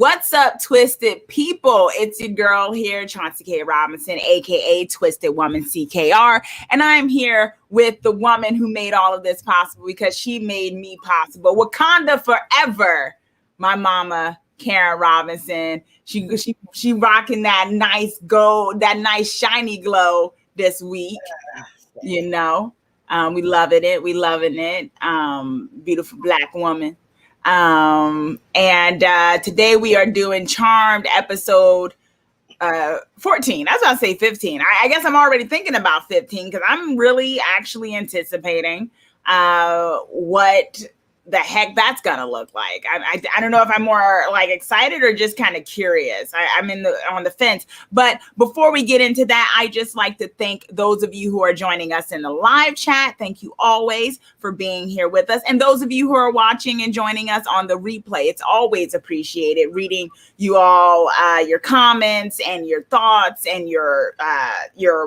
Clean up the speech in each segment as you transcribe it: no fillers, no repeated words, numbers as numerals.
What's up, Twisted people? It's your girl here, Chauncey K. Robinson, aka Twisted Woman CKR, and I'm here with the woman who made all of this possible because she made me possible. Wakanda forever, my mama, Karen Robinson. She rocking that nice gold, that nice shiny glow this week. You know, we loving it. Beautiful Black woman. And today we are doing Charmed episode 14. That's why I say 15. I guess I'm already thinking about 15 because I'm really actually anticipating what the heck that's gonna look like. I don't know if I'm more like excited or just kind of curious. I'm on the fence. But before we get into that, I just like to thank those of you who are joining us in the live chat. Thank you always for being here with us. And those of you who are watching and joining us on the replay, it's always appreciated reading you all, your comments and your thoughts and your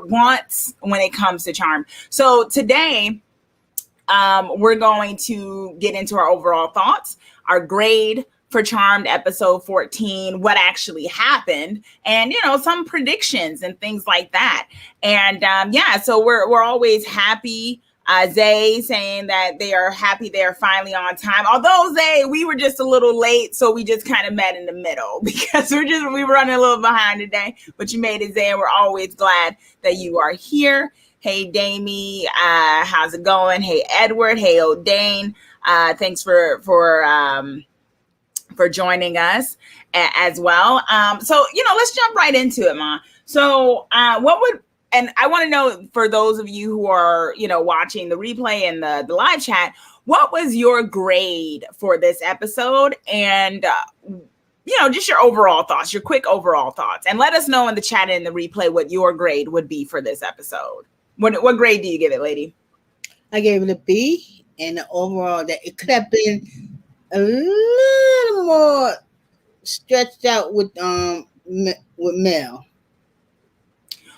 wants when it comes to Charm. So today, we're going to get into our overall thoughts, our grade for Charmed episode 14, what actually happened, and some predictions and things like that. And so we're always happy. Zay saying that they are happy they are finally on time. Although Zay, we were just a little late, so we just kind of met in the middle because we were running a little behind today. But you made it, Zay, and we're always glad that you are here. Hey, Damie, how's it going? Hey, Edward. Hey, O'Dane. Thanks for joining us as well. So, let's jump right into it, Ma. So and I want to know, for those of you who are, watching the replay and the live chat, what was your grade for this episode? And, just your overall thoughts, your quick overall thoughts. And let us know in the chat and the replay what your grade would be for this episode. What grade do you give it, lady? I gave it a B, and the overall that it could have been a little more stretched out with Mel.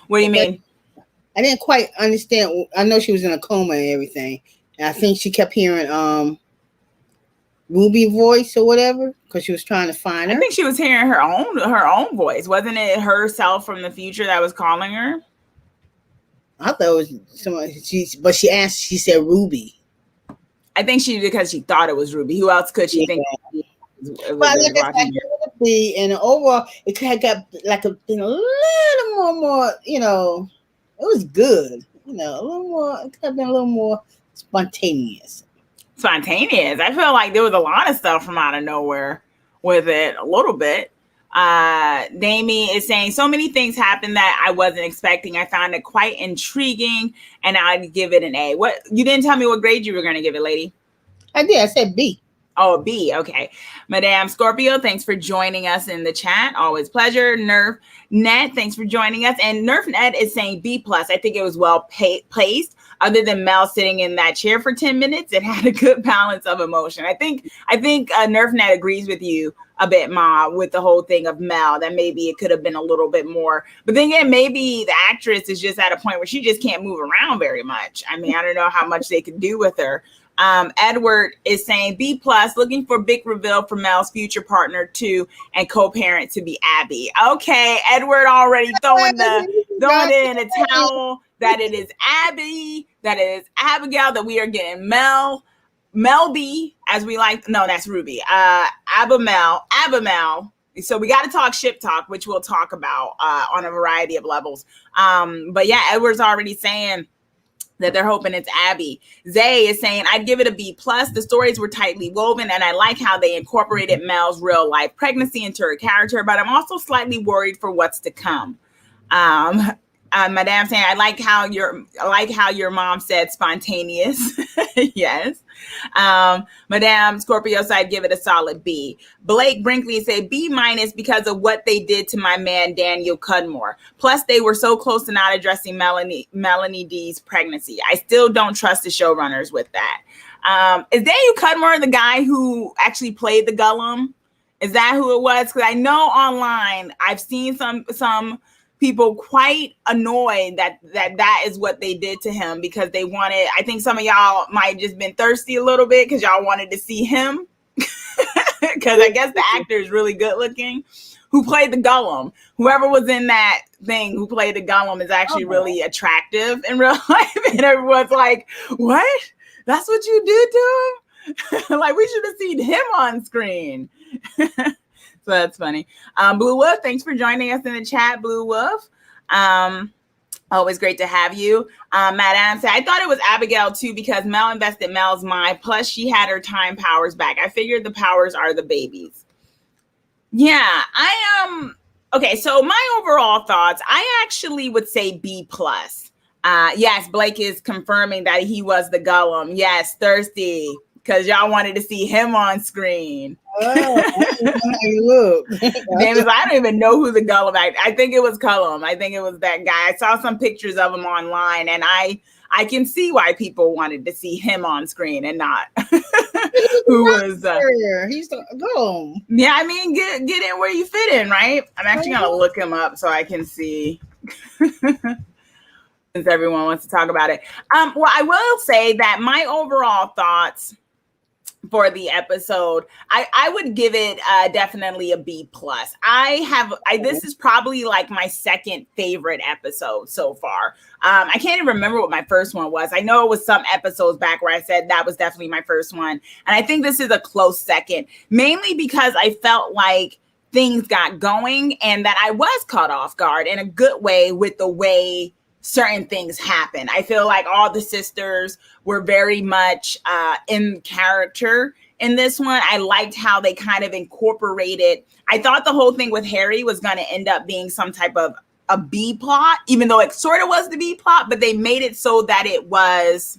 What do you mean? I didn't quite understand. I know she was in a coma and everything, and I think she kept hearing Ruby voice or whatever because she was trying to find her. I think she was hearing her own voice. Wasn't it herself from the future that was calling her? I thought it was someone. But she asked. She said Ruby. I think because she thought it was Ruby. Who else could she think? But like I said, Ruby, and overall, it could have got like a little more. It was good. A little more. It could have been a little more spontaneous. I feel like there was a lot of stuff from out of nowhere with it. A little bit. Damie is saying so many things happened that I wasn't expecting. I found it quite intriguing, and I'd give it an A. What, you didn't tell me what grade you were going to give it, lady? I did. I said B. Oh, B. Okay. Madame Scorpio, thanks for joining us in the chat. Always pleasure. Nerf Net, thanks for joining us. And Nerf Net is saying B+. I think it was well placed. Other than Mel sitting in that chair for 10 minutes, it had a good balance of emotion. I think Nerf Net agrees with you a bit, Ma, with the whole thing of Mel, that maybe it could have been a little bit more. But then again, maybe the actress is just at a point where she just can't move around very much. I mean, I don't know how much they could do with her. Edward is saying B+, looking for big reveal for Mel's future partner too, and co-parent to be Abby. Okay, Edward already throwing it in a towel that it is Abby, that it is Abigail, that we are getting Melby, as we like. No, that's Ruby. Abamel. So we got to talk ship talk, which we'll talk about on a variety of levels. But yeah, Edward's already saying that they're hoping it's Abby. Zay is saying, I'd give it a B+. The stories were tightly woven, and I like how they incorporated Mel's real life pregnancy into her character, but I'm also slightly worried for what's to come. Madame saying, I like how your mom said spontaneous. Yes. Madame Scorpio side, give it a solid B. Blake Brinkley say B- because of what they did to my man Daniel Cudmore. Plus, they were so close to not addressing Melanie D's pregnancy. I still don't trust the showrunners with that. Is Daniel Cudmore the guy who actually played the Gollum? Is that who it was? Because I know online I've seen some people quite annoyed that is what they did to him, because they wanted, I think some of y'all might have just been thirsty a little bit because y'all wanted to see him because I guess the actor is really good looking who played the Gollum. Whoever was in that thing who played the Gollum is actually really attractive in real life. And everyone's like, what? That's what you did to him? Like, we should have seen him on screen. So that's funny. Blue Wolf, thanks for joining us in the chat, Blue Wolf. Always great to have you. Matt Adams said, I thought it was Abigail too because Mel invested Mel's mind. Plus, she had her time powers back. I figured the powers are the babies. Yeah, I am. Okay, so my overall thoughts, I actually would say B plus. Yes, Blake is confirming that he was the Gollum. Yes, thirsty because y'all wanted to see him on screen. Oh, look. Davis, I don't even know who the Gollum actor. I think it was Cullum. I think it was that guy. I saw some pictures of him online, and I can see why people wanted to see him on screen and not who was. He's the Gollum. Yeah, I mean, get in where you fit in, right? I'm actually gonna look him up so I can see. Since everyone wants to talk about it. Well, I will say that my overall thoughts for the episode, I would give it definitely a B plus. This is probably like my second favorite episode so far. I can't even remember what my first one was. I know it was some episodes back where I said that was definitely my first one. And I think this is a close second, mainly because I felt like things got going and that I was caught off guard in a good way with the way certain things happen. I feel like all the sisters were very much in character in this one. I liked how they kind of incorporated. I thought the whole thing with Harry was going to end up being some type of a B plot, even though it sort of was the B plot, but they made it so that it was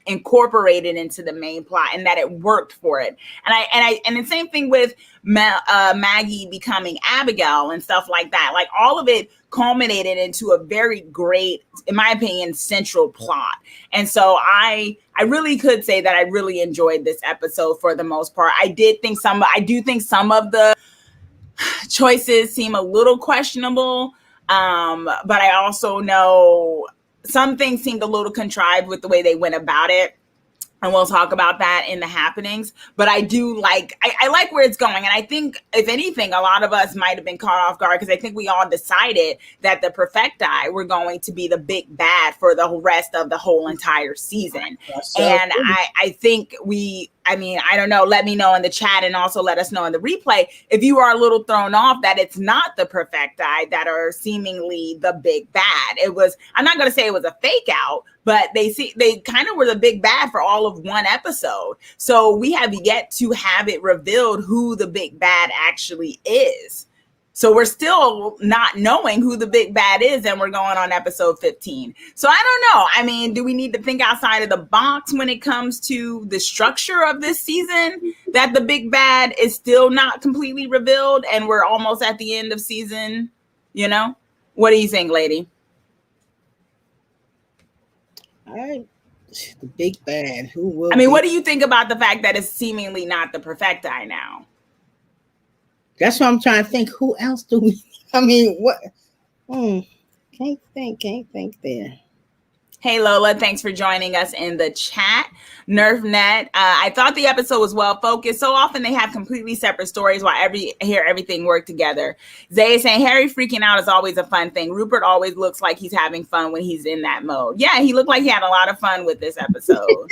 incorporated into the main plot and that it worked for it. And the same thing with Maggie becoming Abigail and stuff like that. Like all of it culminated into a very great, in my opinion, central plot. And so I really could say that I really enjoyed this episode for the most part. I do think some of the choices seem a little questionable. But I also know some things seemed a little contrived with the way they went about it. And we'll talk about that in the happenings. But I do like, I like where it's going. And I think, if anything, a lot of us might have been caught off guard because I think we all decided that the Perfecti were going to be the big bad for the rest of the whole entire season. And I think I don't know, let me know in the chat and also let us know in the replay if you are a little thrown off that it's not the Perfecti that are seemingly the big bad. It was, I'm not going to say it was a fake out, but they kind of were the big bad for all of one episode. So we have yet to have it revealed who the big bad actually is. So we're still not knowing who the big bad is, and we're going on episode 15. So I don't know. I mean, do we need to think outside of the box when it comes to the structure of this season, that the big bad is still not completely revealed and we're almost at the end of season? You know? What do you think, lady? The big bad. Who will? I mean, what do you think about the fact that it's seemingly not the Perfecti now? That's what I'm trying to think. Who else do we? I mean, what? Can't think there. Hey, Lola, thanks for joining us in the chat. NerfNet, I thought the episode was well focused. So often they have completely separate stories while everything work together. Zay is saying Harry freaking out is always a fun thing. Rupert always looks like he's having fun when he's in that mode. Yeah, he looked like he had a lot of fun with this episode.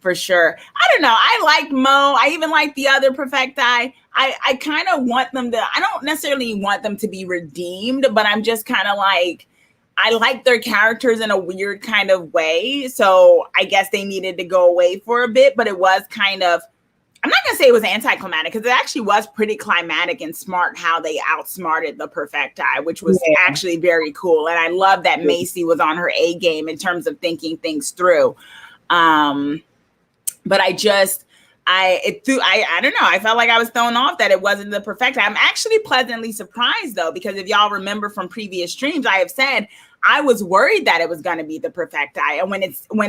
For sure. I don't know. I liked Mo. I even like the other Perfecti. I kind of want them to, I don't necessarily want them to be redeemed, but I'm just kind of like, I like their characters in a weird kind of way. So I guess they needed to go away for a bit, but it was kind of, I'm not going to say it was anticlimactic because it actually was pretty climatic and smart how they outsmarted the Perfecti, which was actually very cool. And I love that Macy was on her A game in terms of thinking things through. But I don't know. I felt like I was thrown off that it wasn't the Perfecti. I'm actually pleasantly surprised though, because if y'all remember from previous streams, I have said I was worried that it was going to be the Perfecti. And when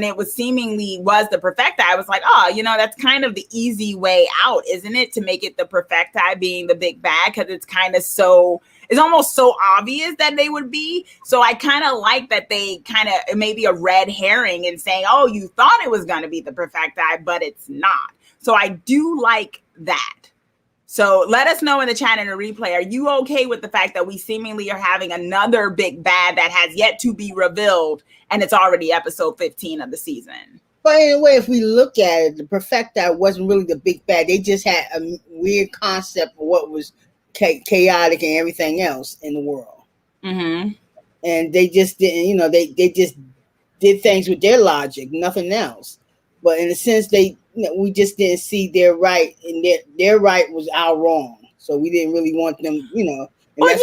it was seemingly was the Perfecti, I was like, oh, that's kind of the easy way out, isn't it? To make it the Perfecti being the big bad, because it's kind of it's almost so obvious that they would be. So I kind of like that they kind of maybe a red herring and saying, oh, you thought it was going to be the Perfecti, but it's not. So I do like that. So let us know in the chat and the replay. Are you okay with the fact that we seemingly are having another big bad that has yet to be revealed, and it's already episode 15 of the season? But anyway, if we look at it, the Perfecti wasn't really the big bad. They just had a weird concept of what was chaotic and everything else in the world. Mm-hmm. And they just didn't, they just did things with their logic, nothing else. But in a sense, we just didn't see their right, and their right was our wrong. So we didn't really want them, And well,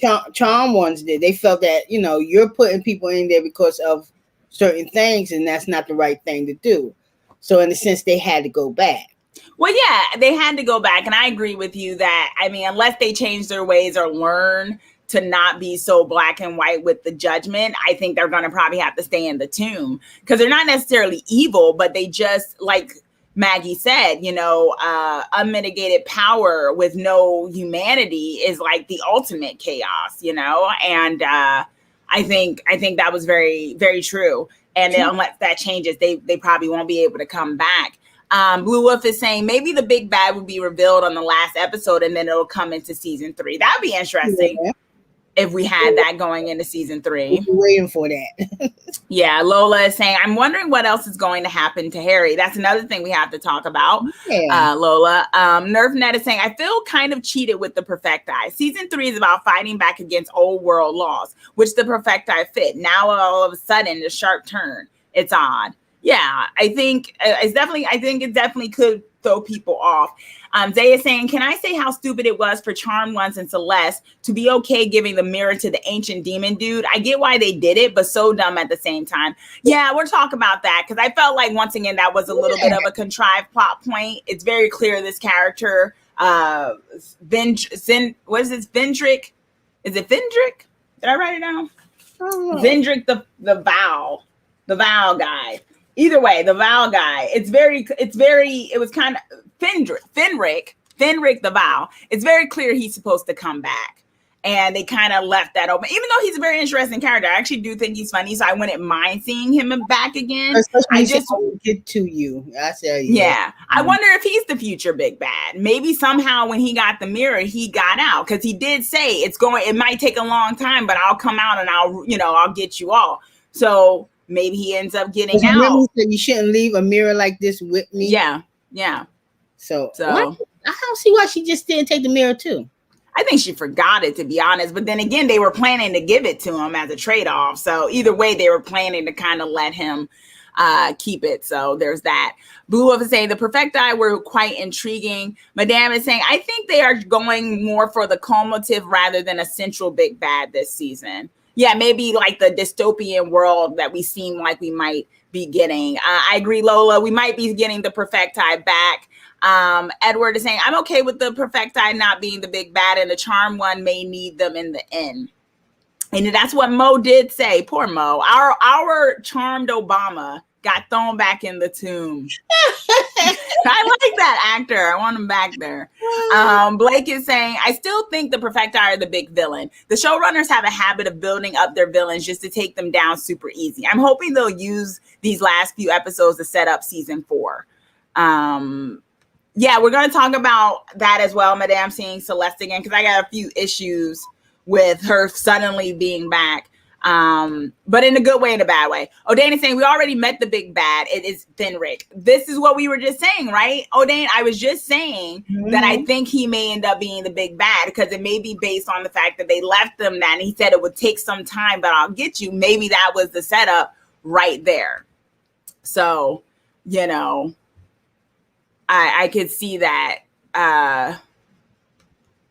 yeah. Charm ones did. They felt that, you're putting people in there because of certain things, and that's not the right thing to do. So in a sense, they had to go back. Well, yeah, they had to go back. And I agree with you that, unless they change their ways or learn to not be so black and white with the judgment, I think they're going to probably have to stay in the tomb, because they're not necessarily evil, but they just, like Maggie said, unmitigated power with no humanity is like the ultimate chaos, and I think that was very, very true. And unless that changes, they probably won't be able to come back. Blue Wolf is saying maybe the big bad will be revealed on the last episode, and then it'll come into season 3. That'd be interesting. Yeah. If we had that going into season 3. We're waiting for that. Yeah, Lola is saying, I'm wondering what else is going to happen to Harry. That's another thing we have to talk about, Lola. Nerfnet is saying, I feel kind of cheated with the Perfecti. Season 3 is about fighting back against old world laws, which the Perfecti fit. Now all of a sudden, the sharp turn. It's odd. Yeah, I think it definitely could throw people off. Zay is saying, can I say how stupid it was for Charmed Ones and Celeste to be okay giving the mirror to the ancient demon dude? I get why they did it, but so dumb at the same time. Yeah, we'll talk about that, because I felt like, once again, that was a little bit of a contrived plot point. It's very clear this character, what is this, Vendrick? Is it Vendrick? Did I write it down? Vendrick the Vow guy. Either way, the Vow guy. It was kind of Fenric the Vow. It's very clear he's supposed to come back, and they kind of left that open. Even though he's a very interesting character, I actually do think he's funny, so I wouldn't mind seeing him back again. I just get to you. I tell you. Yeah, I wonder if he's the future big bad. Maybe somehow when he got the mirror, he got out, because he did say it might take a long time, but I'll come out and I'll get you all. So maybe he ends up getting out. He said, you shouldn't leave a mirror like this with me. Yeah. So I don't see why she just didn't take the mirror too. I think she forgot it, to be honest. But then again, they were planning to give it to him as a trade-off. So either way, they were planning to kind of let him keep it. So there's that. Blue Wolf is saying the Perfecti were quite intriguing. Madame is saying, I think they are going more for the cumulative rather than a central big bad this season. Yeah, maybe like the dystopian world that we seem like we might be getting. I agree, Lola. We might be getting the Perfecti back. Edward is saying, I'm okay with the Perfecti not being the big bad, and the Charm one may need them in the end. And that's what Mo did say. Poor Mo. Our charmed Obama got thrown back in the tomb. I like that actor. I want him back there. Blake is saying, I still think the Perfecti are the big villain. The showrunners have a habit of building up their villains just to take them down super easy. I'm hoping they'll use these last few episodes to set up season 4. Yeah, we're going to talk about that as well, Madame, seeing Celeste again, because I got a few issues with her suddenly being back. But in a good way and a bad way. O'Dane is saying, we already met the big bad. It is Fenric. This is what we were just saying, right? O'Dane, I was just saying that I think he may end up being the big bad, because it may be based on the fact that they left them that, and he said it would take some time, but I'll get you. Maybe that was the setup right there. So, I could see that.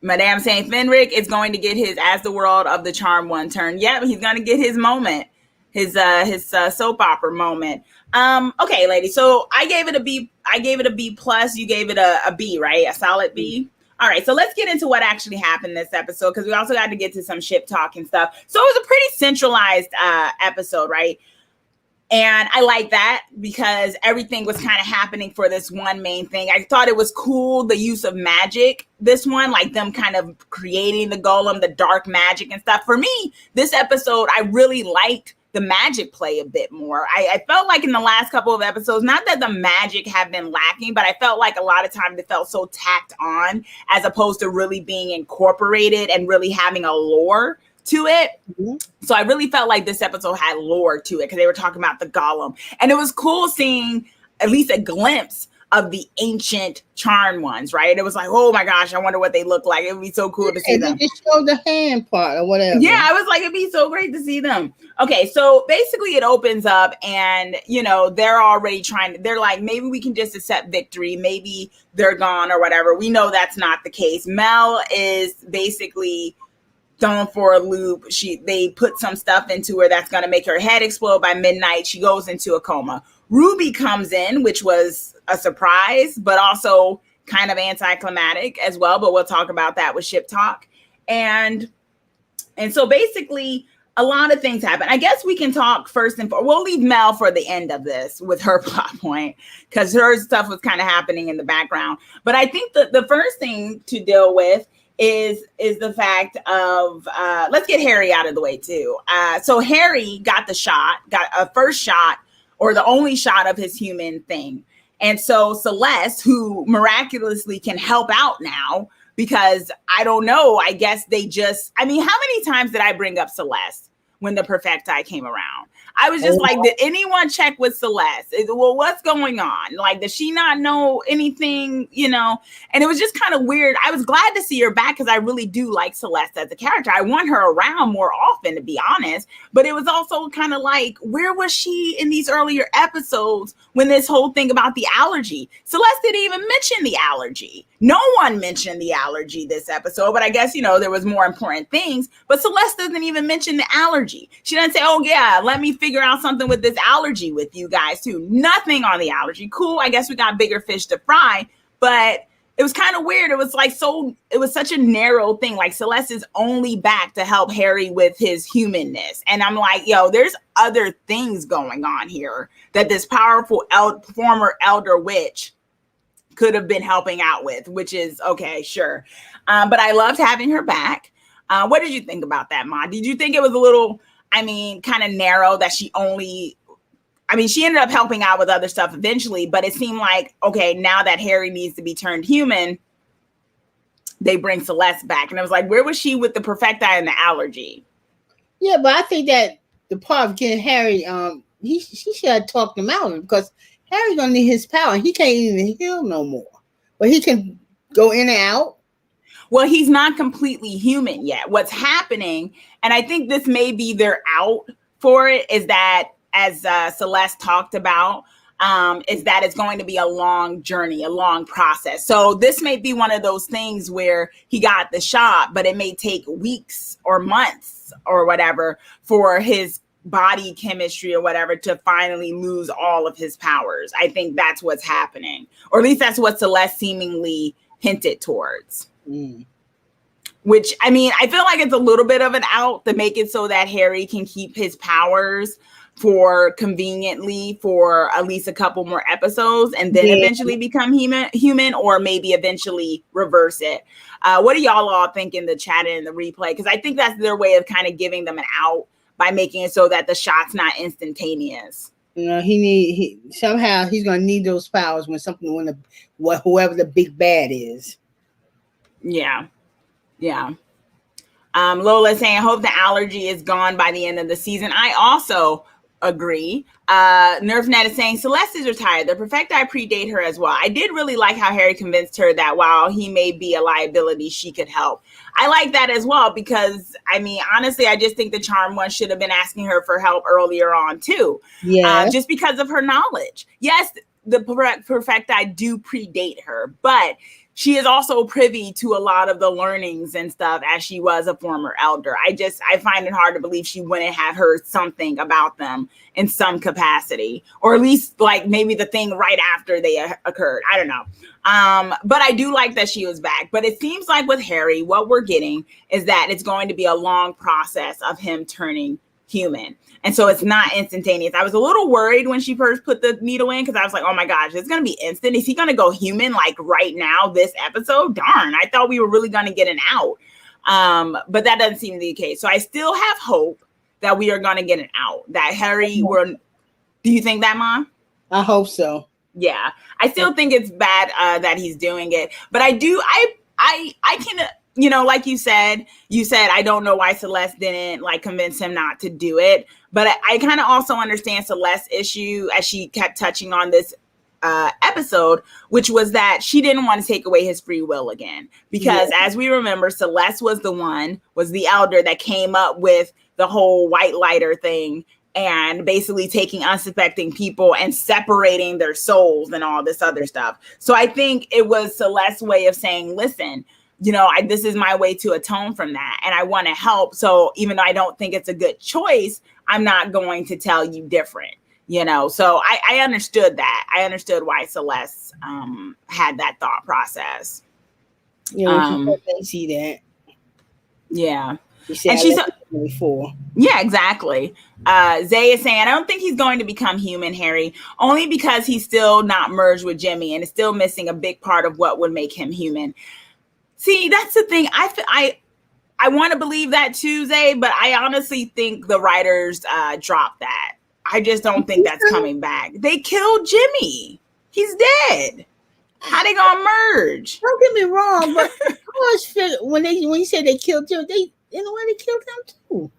Madame saying Fenric is going to get his as the world of the Charm one turn. Yep, he's going to get his moment, his soap opera moment. Okay, ladies. So I gave it a B. I gave it a B plus. You gave it a B, right? A solid B. All right. So let's get into what actually happened this episode, because we also got to get to some ship talk and stuff. So it was a pretty centralized episode, right? And I like that, because everything was kind of happening for this one main thing. I thought it was cool, the use of magic, this one, like them kind of creating the golem, the dark magic and stuff. For me, this episode, I really liked the magic play a bit more. I felt like in the last couple of episodes, not that the magic had been lacking, but I felt like a lot of times it felt so tacked on as opposed to really being incorporated and really having a lore to it. Mm-hmm. So I really felt like this episode had lore to it because they were talking about the golem. And it was cool seeing at least a glimpse of the ancient charmed ones, right? It was like, oh my gosh, I wonder what they look like. It would be so cool to see them. They just showed the hand part or whatever. Yeah, I was like, it'd be so great to see them. Okay, so basically it opens up and, you know, they're already they're like, maybe we can just accept victory. Maybe they're gone or whatever. We know that's not the case. Mel is basically thrown for a loop. They put some stuff into her that's going to make her head explode by midnight. She goes into a coma. Ruby comes in, which was a surprise, but also kind of anticlimactic as well. But we'll talk about that with Ship Talk. And so basically a lot of things happen. I guess we can talk first and foremost. We'll leave Mel for the end of this with her plot point because her stuff was kind of happening in the background. But I think the first thing to deal with is the fact of let's get Harry out of the way too. So Harry got a first shot or the only shot of his human thing. And so Celeste, who miraculously can help out now, because I don't know, I guess how many times did I bring up Celeste when the Perfecti came around? I was just like, did anyone check with Celeste? Well, what's going on? Like, does she not know anything, you know? And it was just kind of weird. I was glad to see her back because I really do like Celeste as a character. I want her around more often, to be honest. But it was also kind of like, where was she in these earlier episodes when this whole thing about the allergy? Celeste didn't even mention the allergy. No one mentioned the allergy this episode, but I guess, you know, there was more important things. But Celeste doesn't even mention the allergy. She doesn't say, oh, yeah, let me figure out something with this allergy with you guys, too. Nothing on the allergy. Cool. I guess we got bigger fish to fry. But it was kind of weird. It was like it was such a narrow thing. Like Celeste is only back to help Harry with his humanness. And I'm like, yo, there's other things going on here that this powerful former elder witch could have been helping out with, which is okay, sure. But I loved having her back. What did you think about that, Ma? Did you think it was a little, kind of narrow that she ended up helping out with other stuff eventually, but it seemed like, okay, now that Harry needs to be turned human, they bring Celeste back. And it was like, where was she with the Perfecti and the allergy? Yeah, but I think that the part of getting Harry, she should have talked him out because Harry's gonna need his power. He can't even heal no more, but he can go in and out. Well, he's not completely human yet. What's happening, and I think this may be their out for it, is that as Celeste talked about, is that it's going to be a long journey, a long process. So this may be one of those things where he got the shot, but it may take weeks or months or whatever for his body chemistry or whatever to finally lose all of his powers. I think that's what's happening, or at least that's what Celeste seemingly hinted towards. Which, I feel like it's a little bit of an out to make it so that Harry can keep his powers conveniently for at least a couple more episodes and then eventually become human, or maybe eventually reverse it. What do y'all all think in the chat and in the replay? Because I think that's their way of kind of giving them an out by making it so that the shot's not instantaneous. You know, somehow he's gonna need those powers when whoever the big bad is. Yeah. Lola saying, I hope the allergy is gone by the end of the season. I also agree. NerfNet is saying Celeste is retired. The Perfecti predate her as well. I did really like how Harry convinced her that while he may be a liability, she could help. I like that as well because, honestly, I just think the Charm one should have been asking her for help earlier on too. Yeah. Just because of her knowledge. Yes, the Perfecti do predate her, but she is also privy to a lot of the learnings and stuff as she was a former elder. I find it hard to believe she wouldn't have heard something about them in some capacity, or at least like maybe the thing right after they occurred. I don't know. But I do like that she was back. But it seems like with Harry, what we're getting is that it's going to be a long process of him turning human. And so it's not instantaneous. I was a little worried when she first put the needle in because I was like, oh my gosh, it's going to be instant. Is he going to go human like right now, this episode? Darn, I thought we were really going to get an out. But that doesn't seem to be the case. So I still have hope that we are going to get an out. That Harry will. Do you think that, Mom? I hope so. Yeah, I still think it's bad that he's doing it, but I can, like you said, I don't know why Celeste didn't like convince him not to do it, but I kind of also understand Celeste's issue as she kept touching on this episode, which was that she didn't want to take away his free will again, because as we remember, Celeste was the elder that came up with the whole white lighter thing, and basically taking unsuspecting people and separating their souls and all this other stuff. So I think it was Celeste's way of saying, listen, this is my way to atone from that. And I want to help. So even though I don't think it's a good choice, I'm not going to tell you different, So I understood that. I understood why Celeste had that thought process. Yeah, I see that. Yeah. And she said before. Yeah, exactly. Zay is saying, I don't think he's going to become human, Harry, only because he's still not merged with Jimmy and is still missing a big part of what would make him human. See, that's the thing. I want to believe that too, Zay, but I honestly think the writers dropped that. I just don't think that's coming back. They killed Jimmy. He's dead. How they gonna merge? Don't get me wrong, but when you said they killed Jimmy, they killed him too.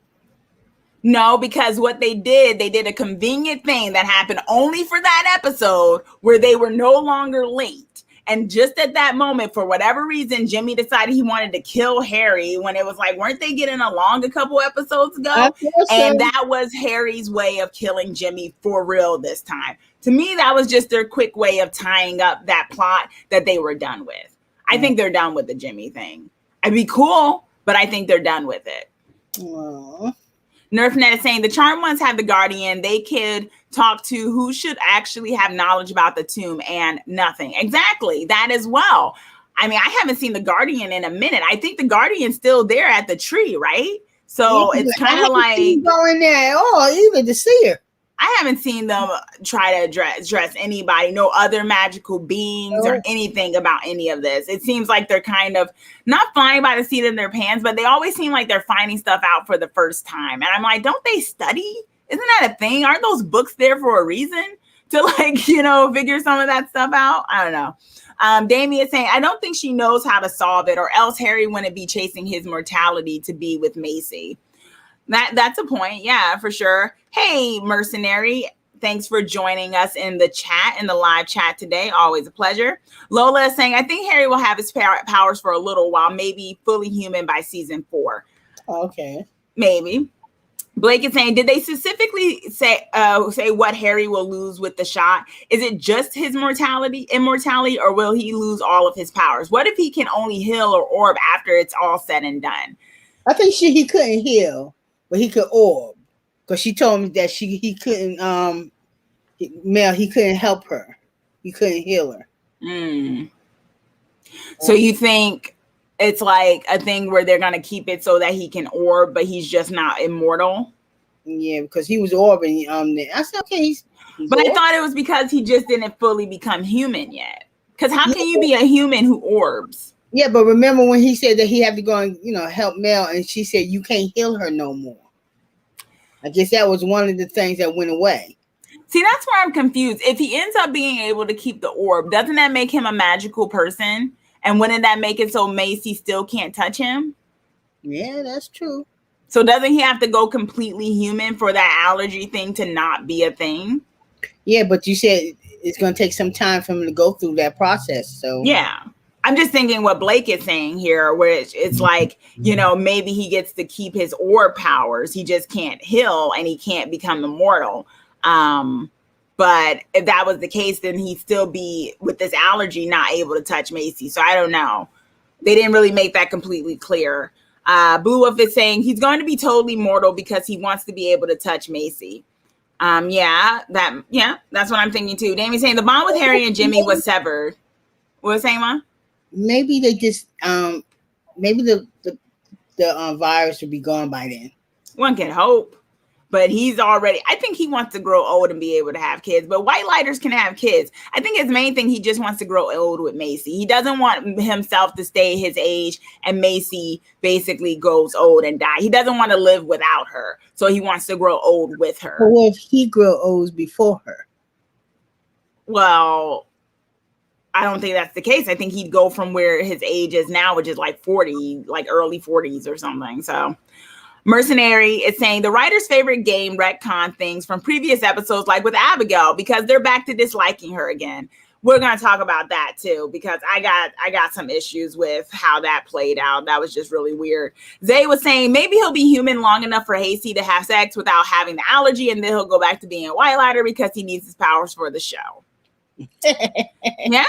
No, because what they did a convenient thing that happened only for that episode where they were no longer linked. And just at that moment, for whatever reason, Jimmy decided he wanted to kill Harry when it was like, weren't they getting along a couple episodes ago? And that was Harry's way of killing Jimmy for real this time. To me, that was just their quick way of tying up that plot that they were done with. I think they're done with the Jimmy thing. I'd be cool, but I think they're done with it. Aww. Nerfnet is saying the Charmed Ones have the Guardian. They could talk to who should actually have knowledge about the tomb and nothing. Exactly. That as well. I mean, I haven't seen the Guardian in a minute. I think the Guardian's still there at the tree, right? So it's kind of like going there at all, even to see her. I haven't seen them try to address anybody, no other magical beings or anything about any of this. It seems like they're kind of not flying by the seat of their pants, but they always seem like they're finding stuff out for the first time. And I'm like, don't they study? Isn't that a thing? Aren't those books there for a reason? To figure some of that stuff out? I don't know. Damien is saying, I don't think she knows how to solve it, or else Harry wouldn't be chasing his mortality to be with Macy. That's a point. Yeah, for sure. Hey, Mercenary. Thanks for joining us in the live chat today. Always a pleasure. Lola is saying, I think Harry will have his powers for a little while, maybe fully human by season 4. Okay. Maybe. Blake is saying, did they specifically say what Harry will lose with the shot? Is it just his immortality, or will he lose all of his powers? What if he can only heal or orb after it's all said and done? I think he couldn't heal, but he could orb. Because she told me that he couldn't he couldn't help her. He couldn't heal her. So you think it's like a thing where they're going to keep it so that he can orb, but he's just not immortal? Yeah, because he was orbing. I said, okay, he's but I thought it was because he just didn't fully become human yet. Because how can you be a human who orbs? Yeah, but remember when he said that he had to go and help Mel, and she said you can't heal her no more. I guess that was one of the things that went away. See, that's where I'm confused. If he ends up being able to keep the orb, doesn't that make him a magical person? And wouldn't that make it so Macy still can't touch him? Yeah, that's true. So doesn't he have to go completely human for that allergy thing to not be a thing? Yeah, but you said it's going to take some time for him to go through that process. So yeah. I'm just thinking what Blake is saying here, where it's like, maybe he gets to keep his orb powers. He just can't heal and he can't become immortal. But if that was the case, then he'd still be with this allergy, not able to touch Macy. So I don't know. They didn't really make that completely clear. Blue Wolf is saying he's going to be totally mortal because he wants to be able to touch Macy. That's what I'm thinking too. Damien's saying the bond with Harry and Jimmy was severed. What was saying, Mom? Maybe they just maybe the virus would be gone by then. One can hope. but he's already, I think he wants to grow old and be able to have kids, but white lighters can have kids. I think his main thing, he just wants to grow old with Macy. He doesn't want himself to stay his age and Macy basically goes old and die. He doesn't want to live without her. So he wants to grow old with her. But what if he grow old before her? Well, I don't think that's the case. I think he'd go from where his age is now, which is like 40, like early 40s or something. So Mercenary is saying the writer's favorite game retcon things from previous episodes, like with Abigail, because they're back to disliking her again. We're going to talk about that too, because I got some issues with how that played out. That was just really weird. Zay was saying maybe he'll be human long enough for Hasty to have sex without having the allergy, and then he'll go back to being a white lighter because he needs his powers for the show. Yeah.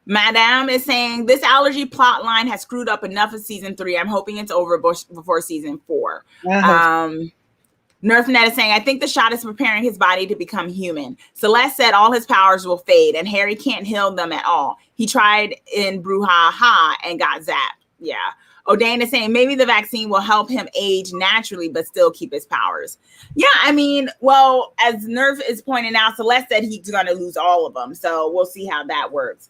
Madame is saying this allergy plot line has screwed up enough of season 3. I'm hoping it's over before season 4. Nerfnet is saying, I think the shot is preparing his body to become human. Celeste said all his powers will fade and Harry can't heal them at all. He tried in Brouhaha and got zapped. Yeah. O'Dane is saying maybe the vaccine will help him age naturally, but still keep his powers. Yeah, I mean, well, as Nerf is pointing out, Celeste said he's going to lose all of them. So we'll see how that works.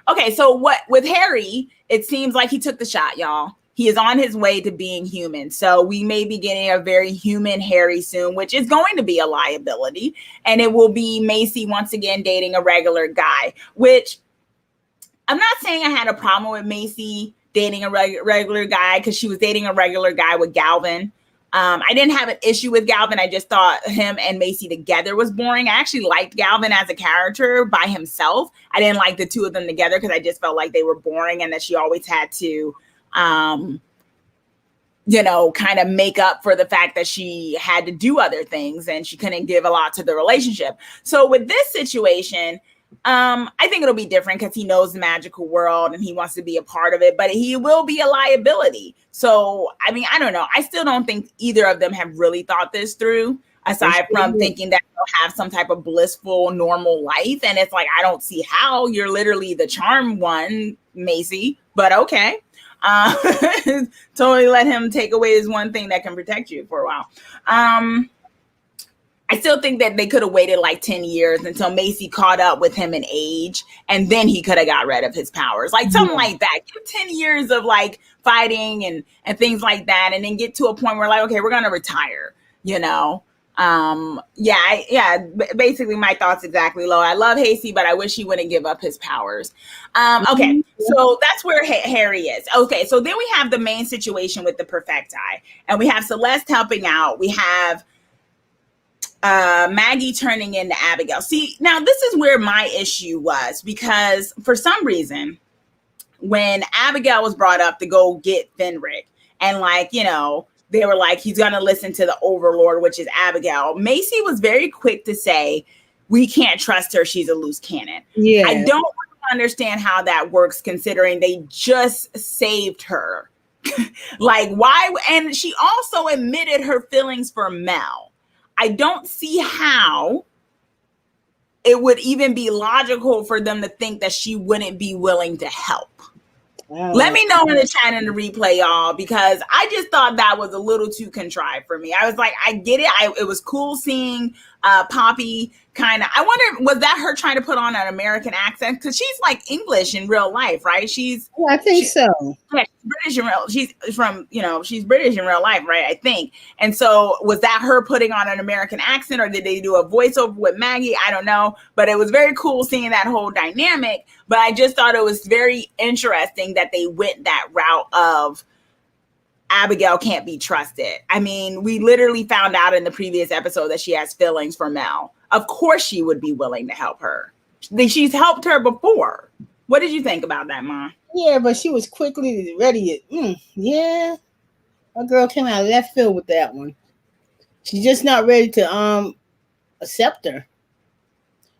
Okay, so what with Harry, it seems like he took the shot, y'all. He is on his way to being human. So we may be getting a very human Harry soon, which is going to be a liability. And it will be Macy once again dating a regular guy, which I'm not saying I had a problem with Macy dating a regular guy because she was dating a regular guy with Galvin. I didn't have an issue with Galvin. I just thought him and Macy together was boring. I actually liked Galvin as a character by himself. I didn't like the two of them together because I just felt like they were boring and that she always had to, kind of make up for the fact that she had to do other things and she couldn't give a lot to the relationship. So with this situation, I think it'll be different because he knows the magical world and he wants to be a part of it, but he will be a liability. So, I mean, I don't know. I still don't think either of them have really thought this through, aside from thinking that they'll have some type of blissful, normal life. And it's like, I don't see how. You're literally the charm one, Macy, but okay. Totally let him take away his one thing that can protect you for a while. I still think that they could have waited like 10 years until Macy caught up with him in age, and then he could have got rid of his powers. Like something like that. Give 10 years of like fighting and things like that, and then get to a point where like, okay, we're going to retire, basically my thoughts exactly, Lo. I love Hasty, but I wish he wouldn't give up his powers. Okay, so that's where Harry is. Okay, so then we have the main situation with the Perfecti, and we have Celeste helping out. We have Maggie turning into Abigail. See, now this is where my issue was, because for some reason, when Abigail was brought up to go get Fenric, and they were like, he's going to listen to the Overlord, which is Abigail. Macy was very quick to say, we can't trust her. She's a loose cannon. Yeah. I don't understand how that works, considering they just saved her. Like, why? And she also admitted her feelings for Mel. I don't see how it would even be logical for them to think that she wouldn't be willing to help. Wow. Let me know in the chat and the replay, y'all, because I just thought that was a little too contrived for me. I was like, I get it. It was cool seeing Poppy kind of, I wonder, was that her trying to put on an American accent? Because she's like English in real life, right? I think so. Yeah, she's British in real, she's British in real life, right? I think. And so was that her putting on an American accent, or did they do a voiceover with Maggie? I don't know, but it was very cool seeing that whole dynamic. But I just thought it was very interesting that they went that route of Abigail can't be trusted. I mean, we literally found out in the previous episode that she has feelings for Mel. Of course she would be willing to help her. She's helped her before. What did you think about that, Mom? Yeah, but she was quickly ready. Yeah. My girl came out of left field with that one. She's just not ready to accept her.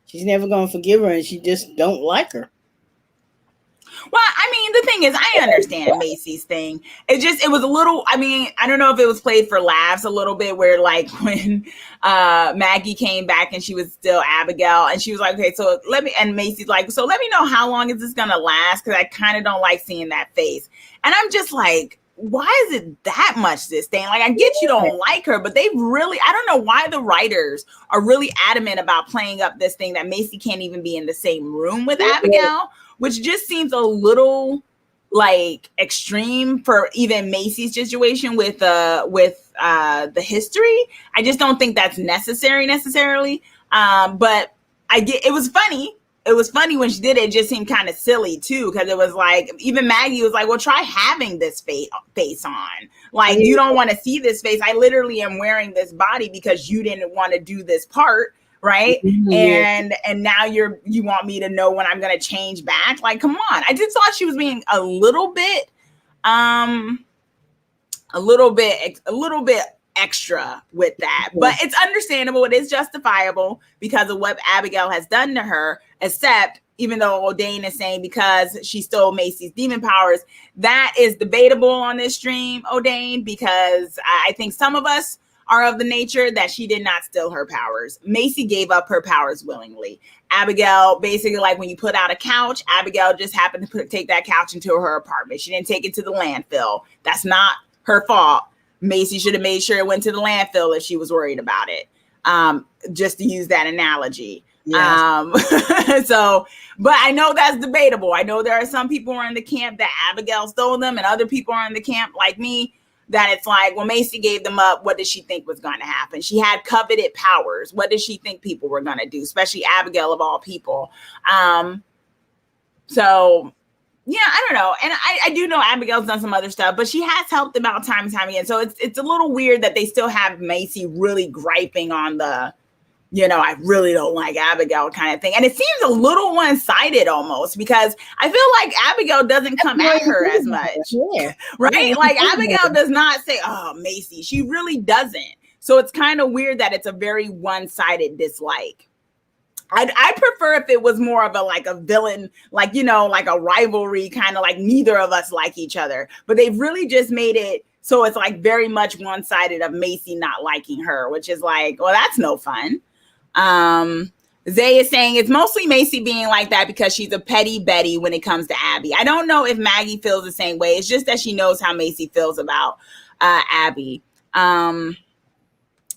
She's never going to forgive her, and she just don't like her. Well, I mean, the thing is, I understand Macy's thing. It was a little, I mean, I don't know if it was played for laughs a little bit, where like when Maggie came back and she was still Abigail, and she was like, okay, so and Macy's like, so let me know how long is this going to last? Because I kind of don't like seeing that face. And I'm just like, why is it that much this thing? Like, I get you don't like her, but they really, I don't know why the writers are really adamant about playing up this thing that Macy can't even be in the same room with Abigail, which just seems a little like extreme for even Macy's situation with the history. I just don't think that's necessarily. But I get, it was funny. It was funny when she did it. It just seemed kind of silly too, because it was like, even Maggie was like, well, try having this face on. Like, you don't want to see this face. I literally am wearing this body because you didn't want to do this part, right? And now you want me to know when I'm going to change back. Like, come on. I just thought she was being a little bit extra with that, but it's understandable. It is justifiable because of what Abigail has done to her, except even though O'Dane is saying because she stole Macy's demon powers, that is debatable on this stream, O'Dane, because I think some of us are of the nature that she did not steal her powers. Macy gave up her powers willingly. Abigail, basically, like when you put out a couch, Abigail just happened to take that couch into her apartment. She didn't take it to the landfill. That's not her fault. Macy should have made sure it went to the landfill if she was worried about it. Just to use that analogy. Yes. So, but I know that's debatable. I know there are some people who are in the camp that Abigail stole them, and other people are in the camp like me that it's like, well, Macy gave them up. What did she think was going to happen? She had coveted powers. What did she think people were going to do? Especially Abigail of all people. So yeah, I don't know. And I do know Abigail's done some other stuff, but she has helped them out time and time again. So it's a little weird that they still have Macy really griping on the, I really don't like Abigail kind of thing. And it seems a little one-sided almost, because I feel like Abigail doesn't come at her as much. Right? Like Abigail does not say, oh, Macy. She really doesn't. So it's kind of weird that it's a very one-sided dislike. I prefer if it was more of a villain, like a rivalry, kind of like neither of us like each other. But they've really just made it so it's like very much one-sided of Macy not liking her, which is like, well, that's no fun. Zay is saying it's mostly Macy being like that because she's a petty Betty when it comes to Abby. I don't know if Maggie feels the same way. It's just that she knows how Macy feels about Abby. Damien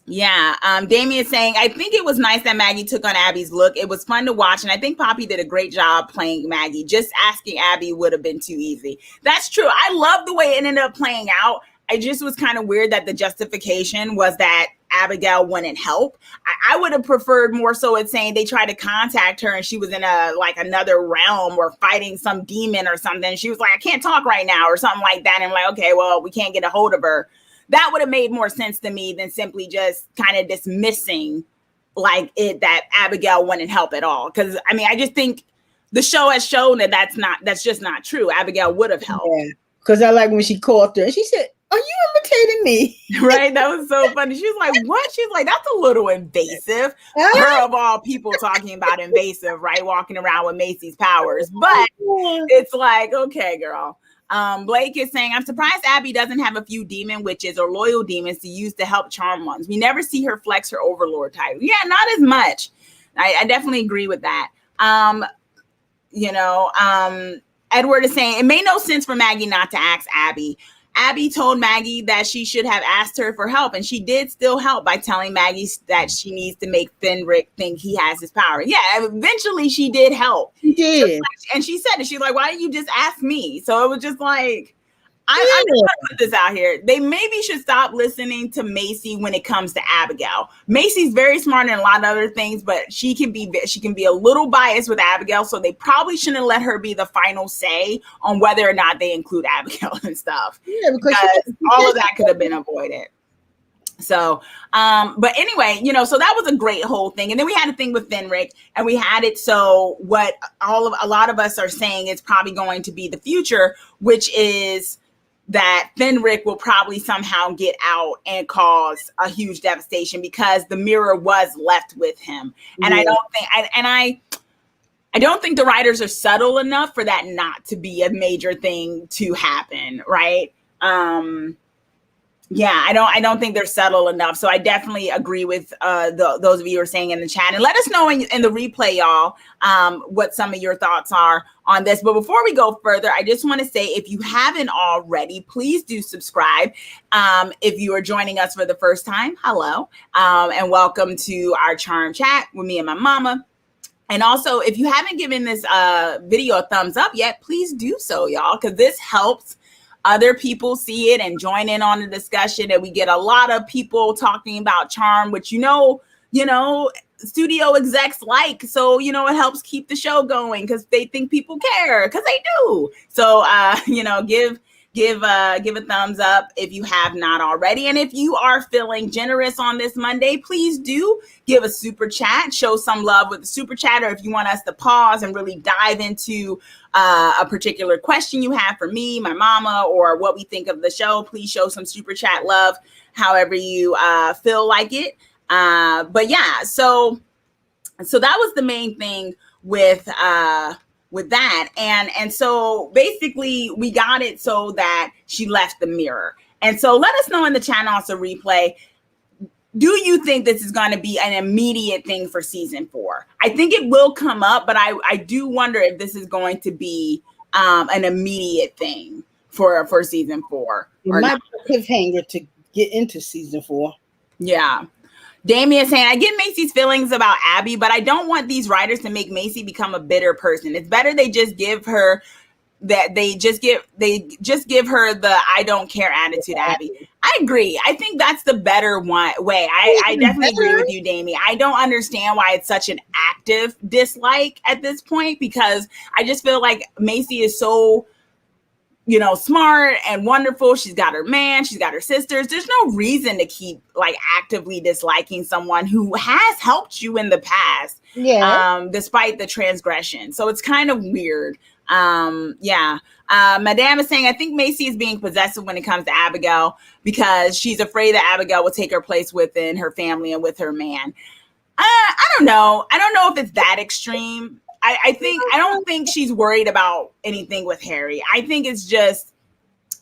is saying, I think it was nice that Maggie took on Abby's look. It was fun to watch, and I think Poppy did a great job playing Maggie. Just asking Abby would have been too easy. That's true. I love the way it ended up playing out. I just was kind of weird that the justification was that Abigail wouldn't help. I would have preferred more so it's saying they tried to contact her and she was in another realm or fighting some demon or something. She was like, I can't talk right now or something like that. And I'm like, okay, well, we can't get a hold of her. That would have made more sense to me than simply just kind of dismissing that Abigail wouldn't help at all. Because I mean, I just think the show has shown that that's just not true. Abigail would have helped. Yeah. Because I like when she called her and she said, are you imitating me? Right? That was so funny. She was like, what? She's like, that's a little invasive. Her of all people talking about invasive, right? Walking around with Macy's powers. But it's like, okay, girl. Blake is saying, I'm surprised Abby doesn't have a few demon witches or loyal demons to use to help charm ones. We never see her flex her overlord title. Yeah, not as much. I definitely agree with that. Edward is saying, it made no sense for Maggie not to ask Abby. Abby told Maggie that she should have asked her for help, and she did still help by telling Maggie that she needs to make Fenric think he has his power. Yeah, eventually she did help. She did. And she said it. She's like, why didn't you just ask me? So it was just like, I'm just going to put this out here. They maybe should stop listening to Macy when it comes to Abigail. Macy's very smart in a lot of other things, but she can be a little biased with Abigail. So they probably shouldn't let her be the final say on whether or not they include Abigail and stuff. Yeah, because all of that could have been avoided. So, but anyway, so that was a great whole thing. And then we had a thing with Fenric, and we had it. So what a lot of us are saying is probably going to be the future, which is that Fenric will probably somehow get out and cause a huge devastation because the mirror was left with him. And I don't think the writers are subtle enough for that not to be a major thing to happen. Right. Yeah, I don't think they're subtle enough. So I definitely agree with those of you who are saying in the chat, and let us know in the replay, y'all, what some of your thoughts are on this. But before we go further, I just want to say, if you haven't already, please do subscribe. If you are joining us for the first time, hello, and welcome to our Charm Chat with me and my mama. And also, if you haven't given this video a thumbs up yet, please do so, y'all, because this helps other people see it and join in on the discussion. And we get a lot of people talking about charm, which, you know, studio execs like. So, it helps keep the show going because they think people care, because they do. So, give a thumbs up if you have not already. And if you are feeling generous on this Monday, please do give a super chat, show some love with the super chat. Or if you want us to pause and really dive into a particular question you have for me, my mama, or what we think of the show, please show some super chat love, however you feel like it. But yeah, so that was the main thing with that. And so basically we got it so that she left the mirror. And so let us know in the chat, also replay, do you think this is going to be an immediate thing for season 4? I think it will come up, but I do wonder if this is going to be an immediate thing for season 4. It might be a cliffhanger to get into season 4. Yeah. Damien saying, I get Macy's feelings about Abby, but I don't want these writers to make Macy become a bitter person. It's better they just give her that they just give her the I don't care attitude, Abby. I agree. I think that's the better way. I definitely agree with you, Damien. I don't understand why it's such an active dislike at this point, because I just feel like Macy is so, smart and wonderful. She's got her man, she's got her sisters. There's no reason to keep actively disliking someone who has helped you in the past, despite the transgression. So it's kind of weird. Madame is saying, I think Macy is being possessive when it comes to Abigail, because she's afraid that Abigail will take her place within her family and with her man. I don't know if it's that extreme. I don't think she's worried about anything with Harry. I think it's just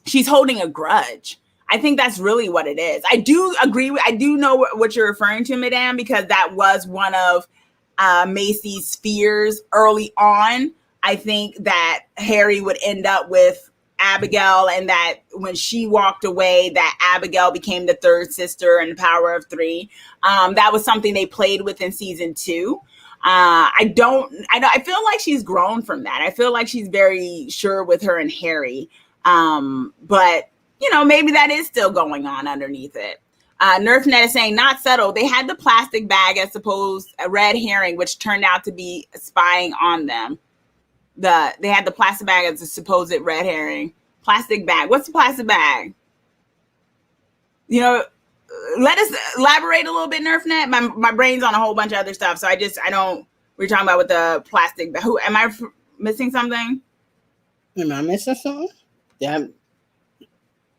she's holding a grudge. I think that's really what it is. I do agree. I do know what you're referring to, Madame, because that was one of Macy's fears early on. I think that Harry would end up with Abigail, and that when she walked away, that Abigail became the third sister in the Power of Three. That was something they played with in season 2. I feel like she's grown from that. I feel like she's very sure with her and Harry. But maybe that is still going on underneath it. Nerfnet is saying, not subtle. They had the plastic bag as supposed a red herring, which turned out to be spying on them. They had the plastic bag as a supposed red herring. Plastic bag. What's the plastic bag? Let us elaborate a little bit, Nerfnet. My brain's on a whole bunch of other stuff, so we're talking about with the plastic bag. Who am I missing something? Am I missing something? Yeah.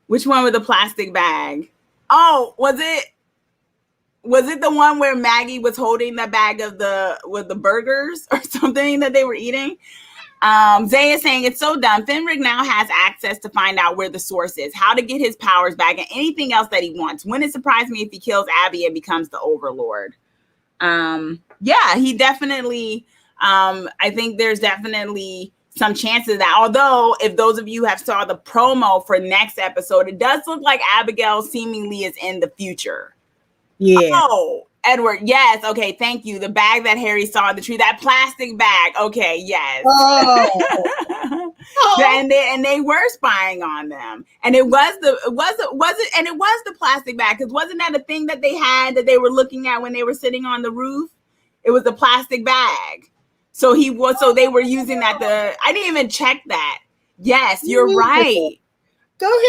Which one with the plastic bag? Oh, was it the one where Maggie was holding the bag with the burgers or something that they were eating? Zay is saying, it's so dumb. Fenric now has access to find out where the source is, how to get his powers back, and anything else that he wants. Wouldn't it surprise me if he kills Abby and becomes the Overlord? He definitely, I think there's definitely some chances of that. Although, if those of you have saw the promo for next episode, it does look like Abigail seemingly is in the future. Yeah. Oh, Edward, yes. Okay, thank you. The bag that Harry saw in the tree, that plastic bag. Okay, yes. Oh. And they were spying on them. And it was the plastic bag, because wasn't that a thing that they had that they were looking at when they were sitting on the roof? It was the plastic bag. So they were using that. I didn't even check that. Yes, you're right. Go ahead.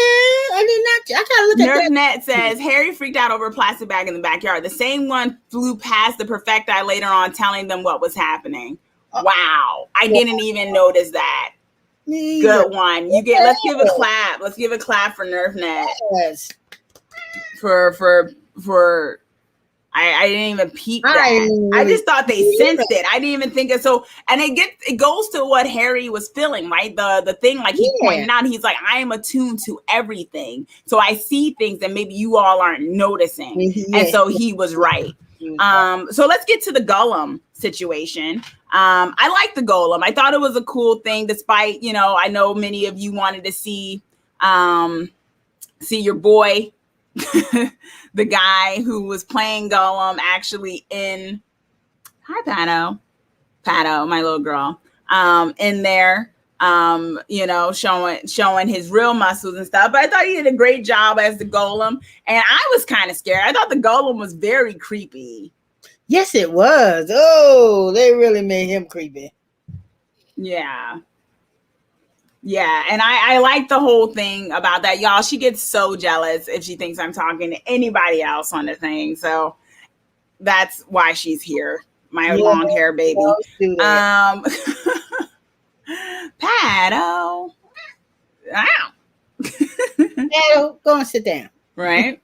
I gotta look at that. Nerfnet says Harry freaked out over a plastic bag in the backyard. The same one flew past the Perfecti later on, telling them what was happening. Wow, I didn't even notice that. Good one. Let's give a clap. Let's give a clap for Nerfnet. Yes. For I didn't even peep that. I just thought they sensed it. I didn't even think it. So, and it goes to what Harry was feeling, right? The thing, like he pointed out, he's like, I am attuned to everything. So I see things that maybe you all aren't noticing. And so he was right. So let's get to the Gollum situation. I like the Golem. I thought it was a cool thing, despite, I know many of you wanted to see your boy, the guy who was playing Gollum, actually in, hi Pato, my little girl, in there, showing his real muscles and stuff. But I thought he did a great job as the Golem, and I was kind of scared. I thought the Golem was very creepy. Yes, it was. Oh, they really made him creepy. Yeah. Yeah, and I like the whole thing about that. Y'all, she gets so jealous if she thinks I'm talking to anybody else on the thing. So that's why she's here. My long hair baby. Pato. Wow. Pato, go and sit down. Right.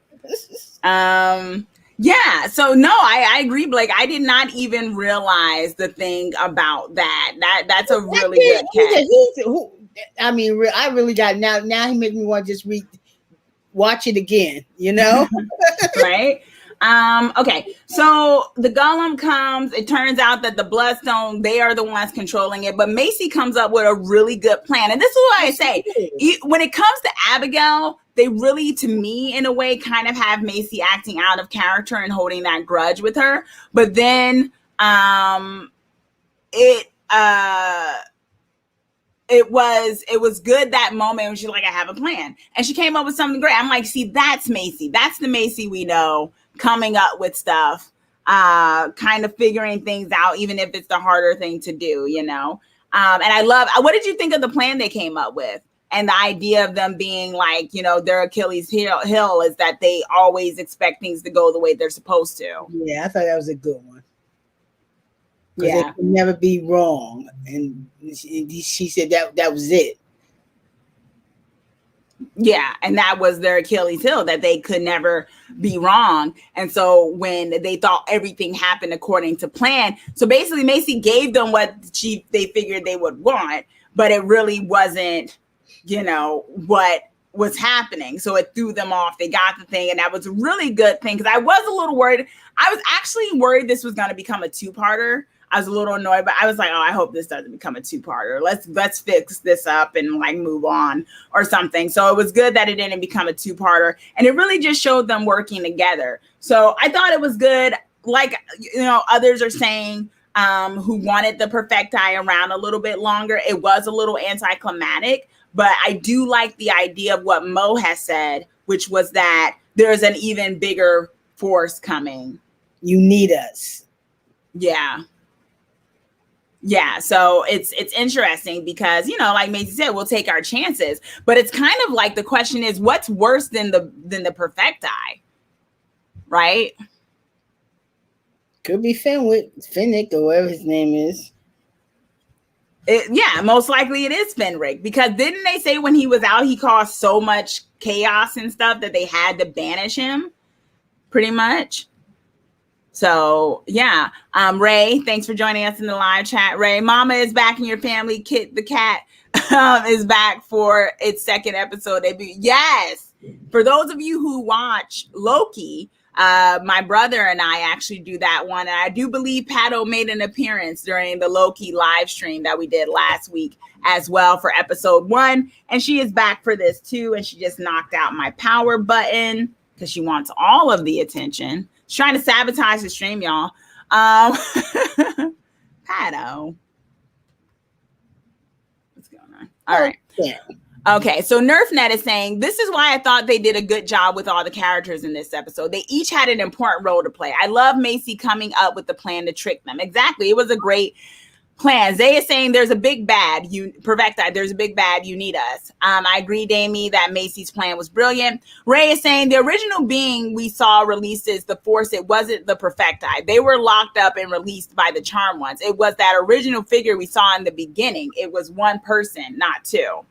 Yeah, so no, I agree, Blake. I did not even realize the thing about that. That's a really good catch. I mean, I really got now he made me want to just watch it again, Right? Okay, so the Golem comes. It turns out that the Bloodstone, they are the ones controlling it, but Macy comes up with a really good plan. And this is what I say. When it comes to Abigail, they really, to me, in a way, kind of have Macy acting out of character and holding that grudge with her. But then it was good that moment when she's like, I have a plan. And she came up with something great. I'm like, see, that's Macy. That's the Macy we know, coming up with stuff, kind of figuring things out, even if it's the harder thing to do, And I love, what did you think of the plan they came up with? And the idea of them being like, their Achilles heel is that they always expect things to go the way they're supposed to. Yeah, I thought that was a good one. Yeah, it can never be wrong, and she said that was it. Yeah, and that was their Achilles heel, that they could never be wrong. And so when they thought everything happened according to plan, so basically Macy gave them what they figured they would want, but it really wasn't, what was happening. So it threw them off. They got the thing, and that was a really good thing, because I was a little worried. I was actually worried this was going to become a two-parter. I was a little annoyed, but I was like, oh, I hope this doesn't become a two-parter. Let's fix this up and move on or something. So it was good that it didn't become a two-parter, and it really just showed them working together. So I thought it was good. Like, others are saying, who wanted the Perfecti around a little bit longer, it was a little anticlimactic, but I do like the idea of what Mo has said, which was that there's an even bigger force coming. You need us. Yeah. Yeah, so it's interesting because, like Macy said, we'll take our chances. But it's kind of like the question is, what's worse than the Perfecti, right? Could be Finnick or whatever his name is. Yeah, most likely it is Fenric, because didn't they say when he was out, he caused so much chaos and stuff that they had to banish him, pretty much. So yeah, Ray, thanks for joining us in the live chat. Ray, Mama is back in your family. Kit the cat is back for its second episode debut. Yes, for those of you who watch Loki, my brother and I actually do that one, and I do believe Pato made an appearance during the Loki live stream that we did last week as well for episode 1, and she is back for this too. And she just knocked out my power button because she wants all of the attention. She's trying to sabotage the stream, y'all. Pato. What's going on? All right. Yeah. Okay, so NerfNet is saying, this is why I thought they did a good job with all the characters in this episode. They each had an important role to play. I love Macy coming up with the plan to trick them. Exactly. It was a great plan. Zay is saying there's a big bad. Perfecti, there's a big bad. You need us. I agree, Damie, that Macy's plan was brilliant. Ray is saying the original being we saw releases the Force. It wasn't the Perfecti. They were locked up and released by the Charm Ones. It was that original figure we saw in the beginning. It was one person, not two.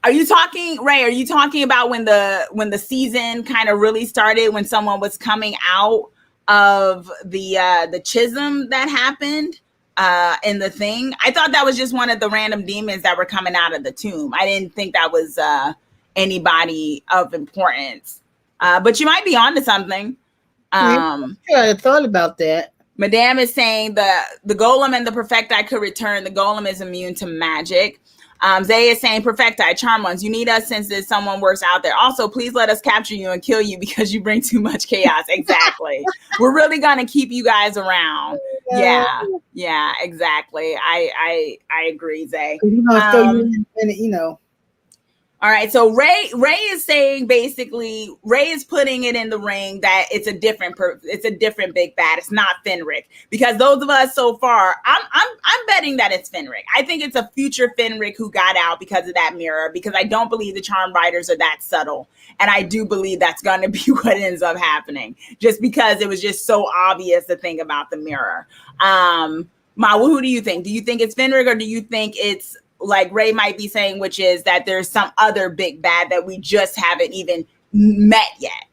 Are you talking, Ray? Are you talking about when the season kind of really started, when someone was coming out of the chism that happened in the thing? I thought that was just one of the random demons that were coming out of the tomb. I didn't think that was anybody of importance. But you might be onto something. I thought about that. Madame is saying the golem and the perfecti could return. The golem is immune to magic. Zay is saying, Perfecti, charm ones, you need us since there's someone worse out there. Also, please let us capture you and kill you because you bring too much chaos. Exactly. We're really going to keep you guys around. Yeah, exactly. I agree, Zay. You know. All right, so Ray is saying, basically, Ray is putting it in the ring that it's a different big bad. It's not Fenric, because those of us so far, I'm betting that it's Fenric. I think it's a future Fenric who got out because of that mirror, because I don't believe the charm riders are that subtle, and I do believe that's going to be what ends up happening, just because it was just so obvious the thing about the mirror. Ma, who do you think? Do you think it's Fenric, or do you think it's like Ray might be saying, which is that there's some other big bad that we just haven't even met yet?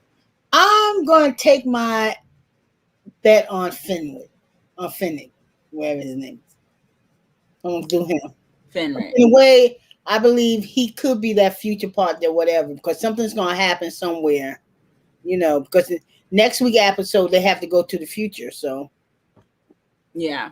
I'm going to take my bet on Fenwick, whatever his name is. I'm going to do him. Fenric. In a way, I believe he could be that future part there, whatever, because something's going to happen somewhere, you know, because the next week episode, they have to go to the future, so. Yeah.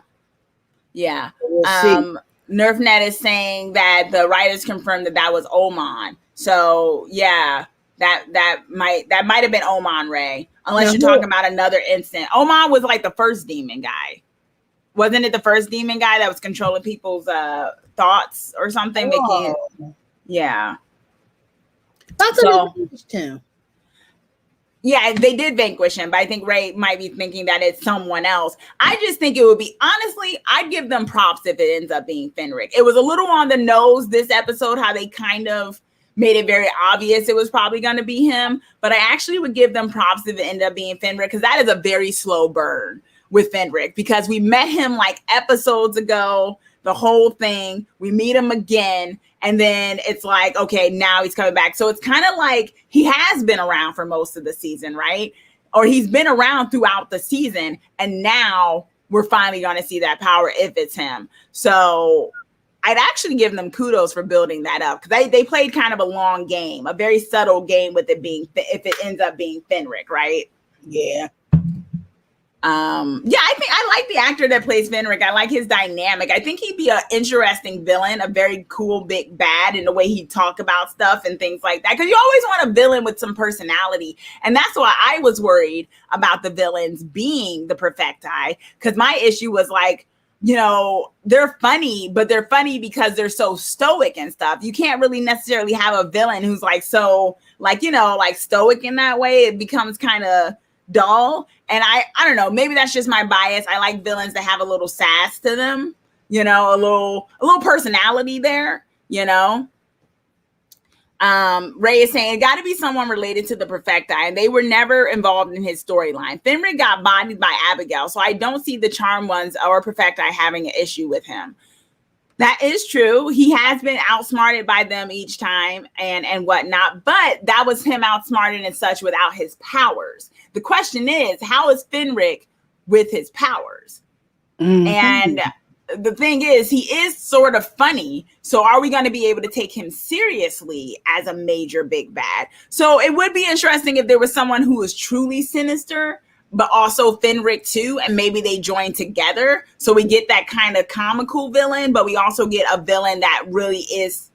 We'll see. NerfNet is saying that the writers confirmed that was Oman. So yeah, that might have been Oman, Ray. Unless you're talking about another instant. Oman was like the first demon guy. Wasn't it the first demon guy that was controlling people's thoughts or something? Yeah. Yeah, they did vanquish him, but I think Ray might be thinking that it's someone else. I just think it would be, honestly, I'd give them props if it ends up being Fenric. It was a little on the nose this episode, how they kind of made it very obvious it was probably going to be him, but I actually would give them props if it ended up being Fenric, because that is a very slow burn with Fenric, because we met him like episodes ago, the whole thing, we meet him again, and then it's like, okay, now he's coming back. So it's kind of like he has been around for most of the season, right? Or he's been around throughout the season, and now we're finally going to see that power if it's him. So I'd actually give them kudos for building that up, because they played kind of a long game, a very subtle game with it being, if it ends up being Fenric, right? Yeah. I think I like the actor that plays Fenric. I like his dynamic. I think he'd be an interesting villain, a very cool big bad in the way he'd talk about stuff and things like that. Because you always want a villain with some personality. And that's why I was worried about the villains being the Perfecti. Because my issue was like, you know, they're funny, but they're funny because they're so stoic and stuff. You can't really necessarily have a villain who's like so, like, you know, like stoic in that way. It becomes kind of dull. And I don't know, maybe that's just my bias. I like villains that have a little sass to them, you know, a little personality there, you know. Ray is saying it got to be someone related to the Perfecti, and they were never involved in his storyline. Fenric got bodied by Abigail, so I don't see the Charm Ones or Perfecti having an issue with him. That is true. He has been outsmarted by them each time and whatnot, but that was him outsmarted and such without his powers. The question is, how is Fenric with his powers? Mm-hmm. And the thing is, he is sort of funny. So are we going to be able to take him seriously as a major big bad? So it would be interesting if there was someone who was truly sinister, but also Fenric too, and maybe they join together. So we get that kind of comical villain, but we also get a villain that really is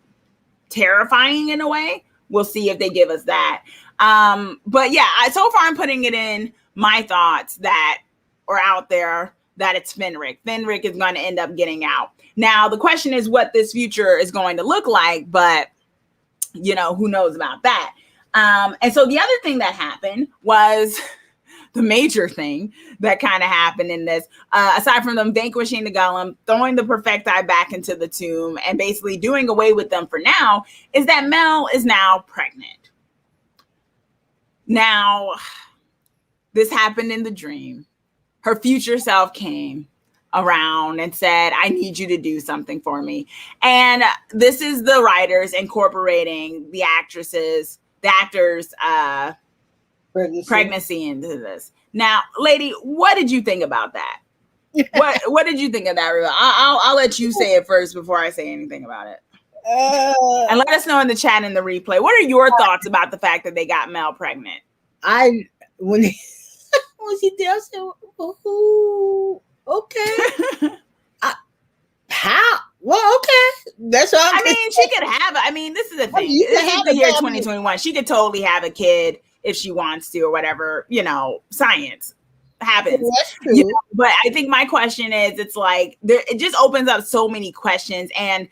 terrifying in a way. We'll see if they give us that. But yeah, so far I'm putting it in my thoughts that are out there that it's Fenric. Fenric is going to end up getting out. Now, the question is what this future is going to look like, but you know, who knows about that? And so the other thing that happened was the major thing that kind of happened in this, aside from them vanquishing the golem, throwing the Perfecti back into the tomb, and basically doing away with them for now, is that Mel is now pregnant. Now, this happened in the dream. Her future self came. around and said, I need you to do something for me. And this is the writers incorporating the actors' pregnancy into this. Now, lady, what did you think about that? What did you think of that? I'll let you say it first before I say anything about it. And let us know in the chat and the replay. What are your thoughts about the fact that they got Mel pregnant? When she did, I said, "Ooh, okay." How? Well, okay. That's all. I mean, she could have. I mean, this is the thing. This is the year 2021. She could totally have a kid if she wants to, or whatever. Science happens. That's true. But I think my question is, it's like it just opens up so many questions. And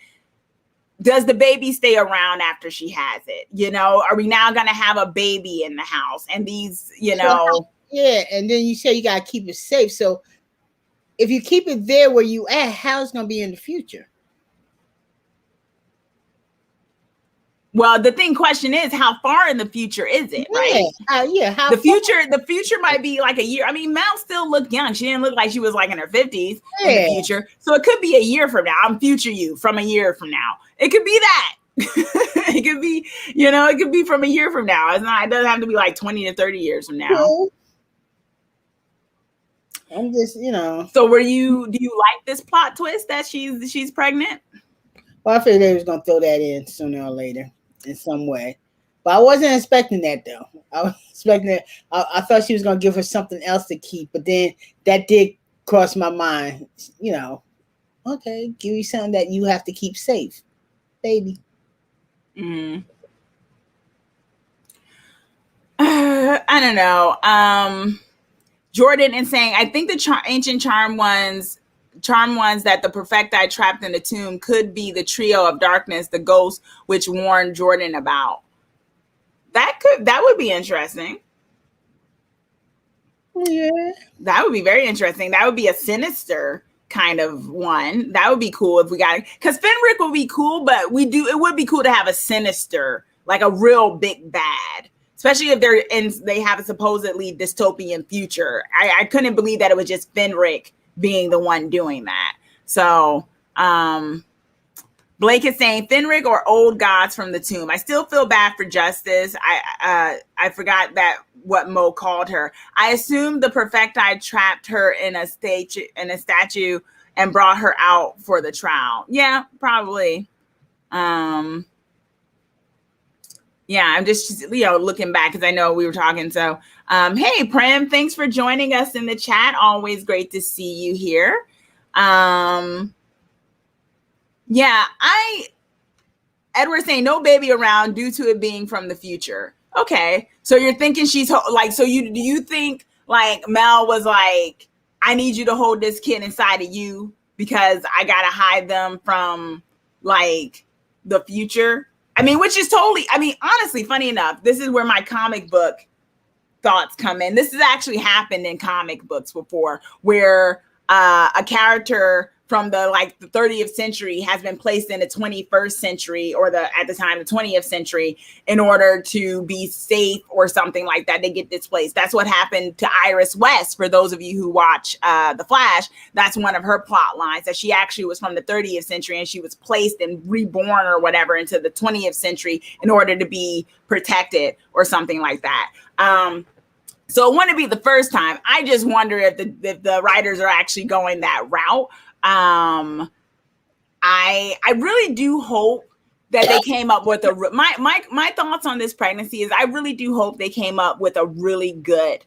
does the baby stay around after she has it? Are we now going to have a baby in the house? And these, Yeah, and then you say you got to keep it safe. So if you keep it there where you at, how's it going to be in the future? Well, the question is, how far in the future is it, right? How the future might be like a year. I mean, Mel still looked young. She didn't look like she was like in her 50s in the future. So it could be a year from now. I'm future you from a year from now. It could be that. It could be, it could be from a year from now. It doesn't have to be like 20 to 30 years from now. I'm just, So do you like this plot twist that she's pregnant? Well, I figured they was going to throw that in sooner or later in some way. But I wasn't expecting that, though. I was expecting that. I thought she was going to give her something else to keep. But then that did cross my mind. Okay, give you something that you have to keep safe, baby. I don't know. Jordan is saying, I think the ancient charm ones that the Perfecti trapped in the tomb could be the trio of darkness, the ghost, which warned Jordan about. That would be interesting. Yeah. That would be very interesting. That would be a sinister kind of one. That would be cool if we got it. Because Fenric would be cool, but it would be cool to have a sinister, like a real big bad. Especially if they have a supposedly dystopian future. I couldn't believe that it was just Fenric being the one doing that. So Blake is saying Fenric or old gods from the tomb. I still feel bad for Justice. I forgot what Mo called her. I assume the Perfecti trapped her in a statue and brought her out for the trial. Yeah, probably. Yeah, I'm just looking back because I know we were talking. So, hey, Prim, thanks for joining us in the chat. Always great to see you here. Yeah, Edward's saying no baby around due to it being from the future. Okay, so you're thinking she's like, so do you think like Mel was like, I need you to hold this kid inside of you because I gotta hide them from like the future? I mean, which is totally, honestly, funny enough, this is where my comic book thoughts come in. This has actually happened in comic books before, where a character from the 30th century has been placed in the 21st century, or at the time, the 20th century, in order to be safe or something like that. They get displaced. That's what happened to Iris West. For those of you who watch The Flash, that's one of her plot lines, that she actually was from the 30th century and she was placed and reborn or whatever into the 20th century in order to be protected or something like that. So it wouldn't be the first time. I just wonder if the writers are actually going that route. I really do hope that they came up with my thoughts on this pregnancy is I really do hope they came up with a really good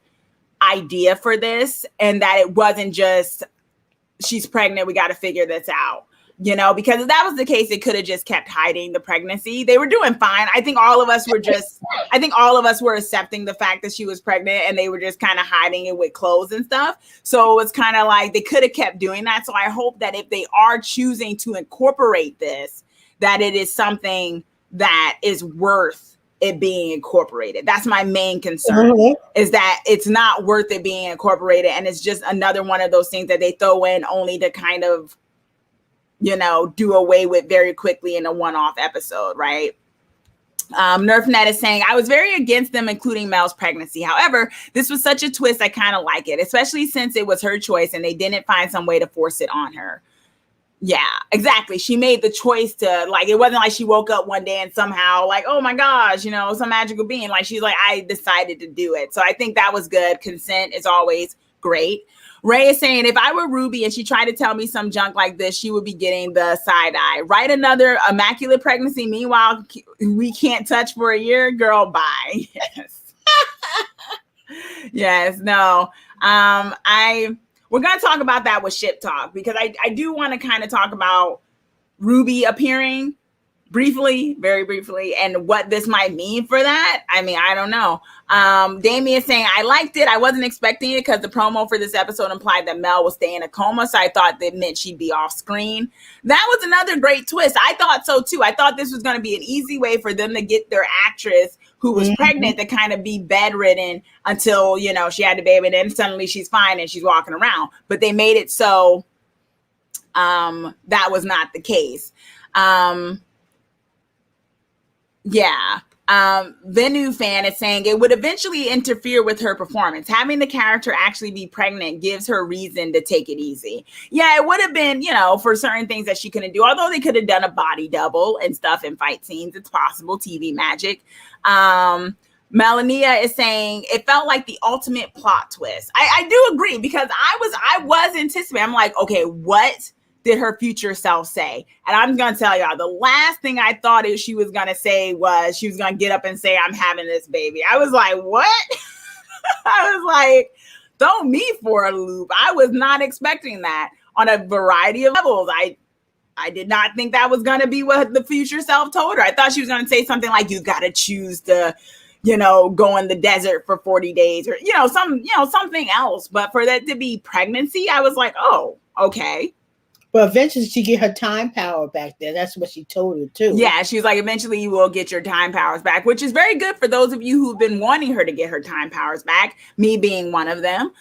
idea for this, and that it wasn't just she's pregnant, we got to figure this out. Because if that was the case, it could have just kept hiding the pregnancy. They were doing fine. I think all of us were accepting the fact that she was pregnant, and they were just kind of hiding it with clothes and stuff. So it's kind of like they could have kept doing that. So I hope that if they are choosing to incorporate this, that it is something that is worth it being incorporated. That's my main concern, is that it's not worth it being incorporated. And it's just another one of those things that they throw in only to kind of, do away with very quickly in a one-off episode, right? Nerfnet is saying, I was very against them including Mel's pregnancy. However, this was such a twist, I kind of like it, especially since it was her choice and they didn't find some way to force it on her. Yeah, exactly. She made the choice to, like, it wasn't like she woke up one day and somehow like, oh my gosh, you know, some magical being. Like, she's like, I decided to do it. So I think that was good. Consent is always great. Ray is saying, if I were Ruby and she tried to tell me some junk like this, she would be getting the side eye. Write another immaculate pregnancy. Meanwhile, we can't touch for a year. Girl, bye. Yes. Yes, no. We're going to talk about that with Ship Talk because I do want to kind of talk about Ruby appearing briefly, very briefly, and what this might mean for that. I mean, I don't know. Damien is saying, I liked it. I wasn't expecting it because the promo for this episode implied that Mel was staying in a coma, so I thought that meant she'd be off screen. That was another great twist. I thought so too. I thought this was going to be an easy way for them to get their actress who was pregnant to kind of be bedridden until, you know, she had the baby, and then suddenly she's fine and she's walking around. But they made it so that was not the case. Yeah. Venu fan is saying it would eventually interfere with her performance. Having the character actually be pregnant gives her reason to take it easy. Yeah, it would have been, you know, for certain things that she couldn't do, although they could have done a body double and stuff in fight scenes. It's possible, TV magic. Melania is saying it felt like the ultimate plot twist. I do agree because I was anticipating. I'm like, okay, what did her future self say? And I'm going to tell y'all, the last thing I thought she was going to say was she was going to get up and say, I'm having this baby. I was like, what? I was like, throw me for a loop. I was not expecting that on a variety of levels. I did not think that was going to be what the future self told her. I thought she was going to say something like, you got to choose to, you know, go in the desert for 40 days or, something else. But for that to be pregnancy, I was like, oh, okay. But eventually she get her time power back there. That's what she told her too. Yeah, she was like, eventually you will get your time powers back, which is very good for those of you who've been wanting her to get her time powers back, me being one of them.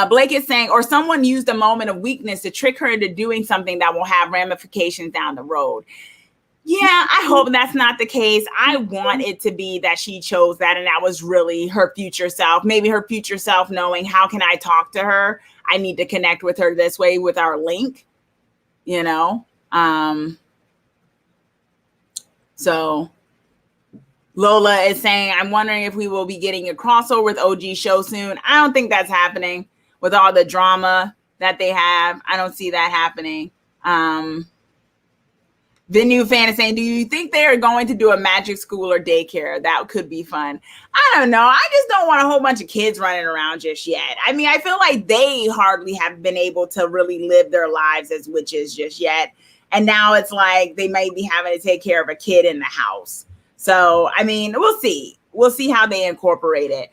Blake is saying, or someone used a moment of weakness to trick her into doing something that will have ramifications down the road. Yeah, I hope that's not the case. I want it to be that she chose that and that was really her future self. Maybe her future self knowing, how can I talk to her? I need to connect with her this way with our link. You know, so Lola is saying, I'm wondering if we will be getting a crossover with OG show soon. I don't think that's happening with all the drama that they have. I don't see that happening. The new fan is saying, do you think they are going to do a magic school or daycare? That could be fun. I don't know. I just don't want a whole bunch of kids running around just yet. I mean, I feel like they hardly have been able to really live their lives as witches just yet. And now it's like they may be having to take care of a kid in the house. So, I mean, we'll see. We'll see how they incorporate it.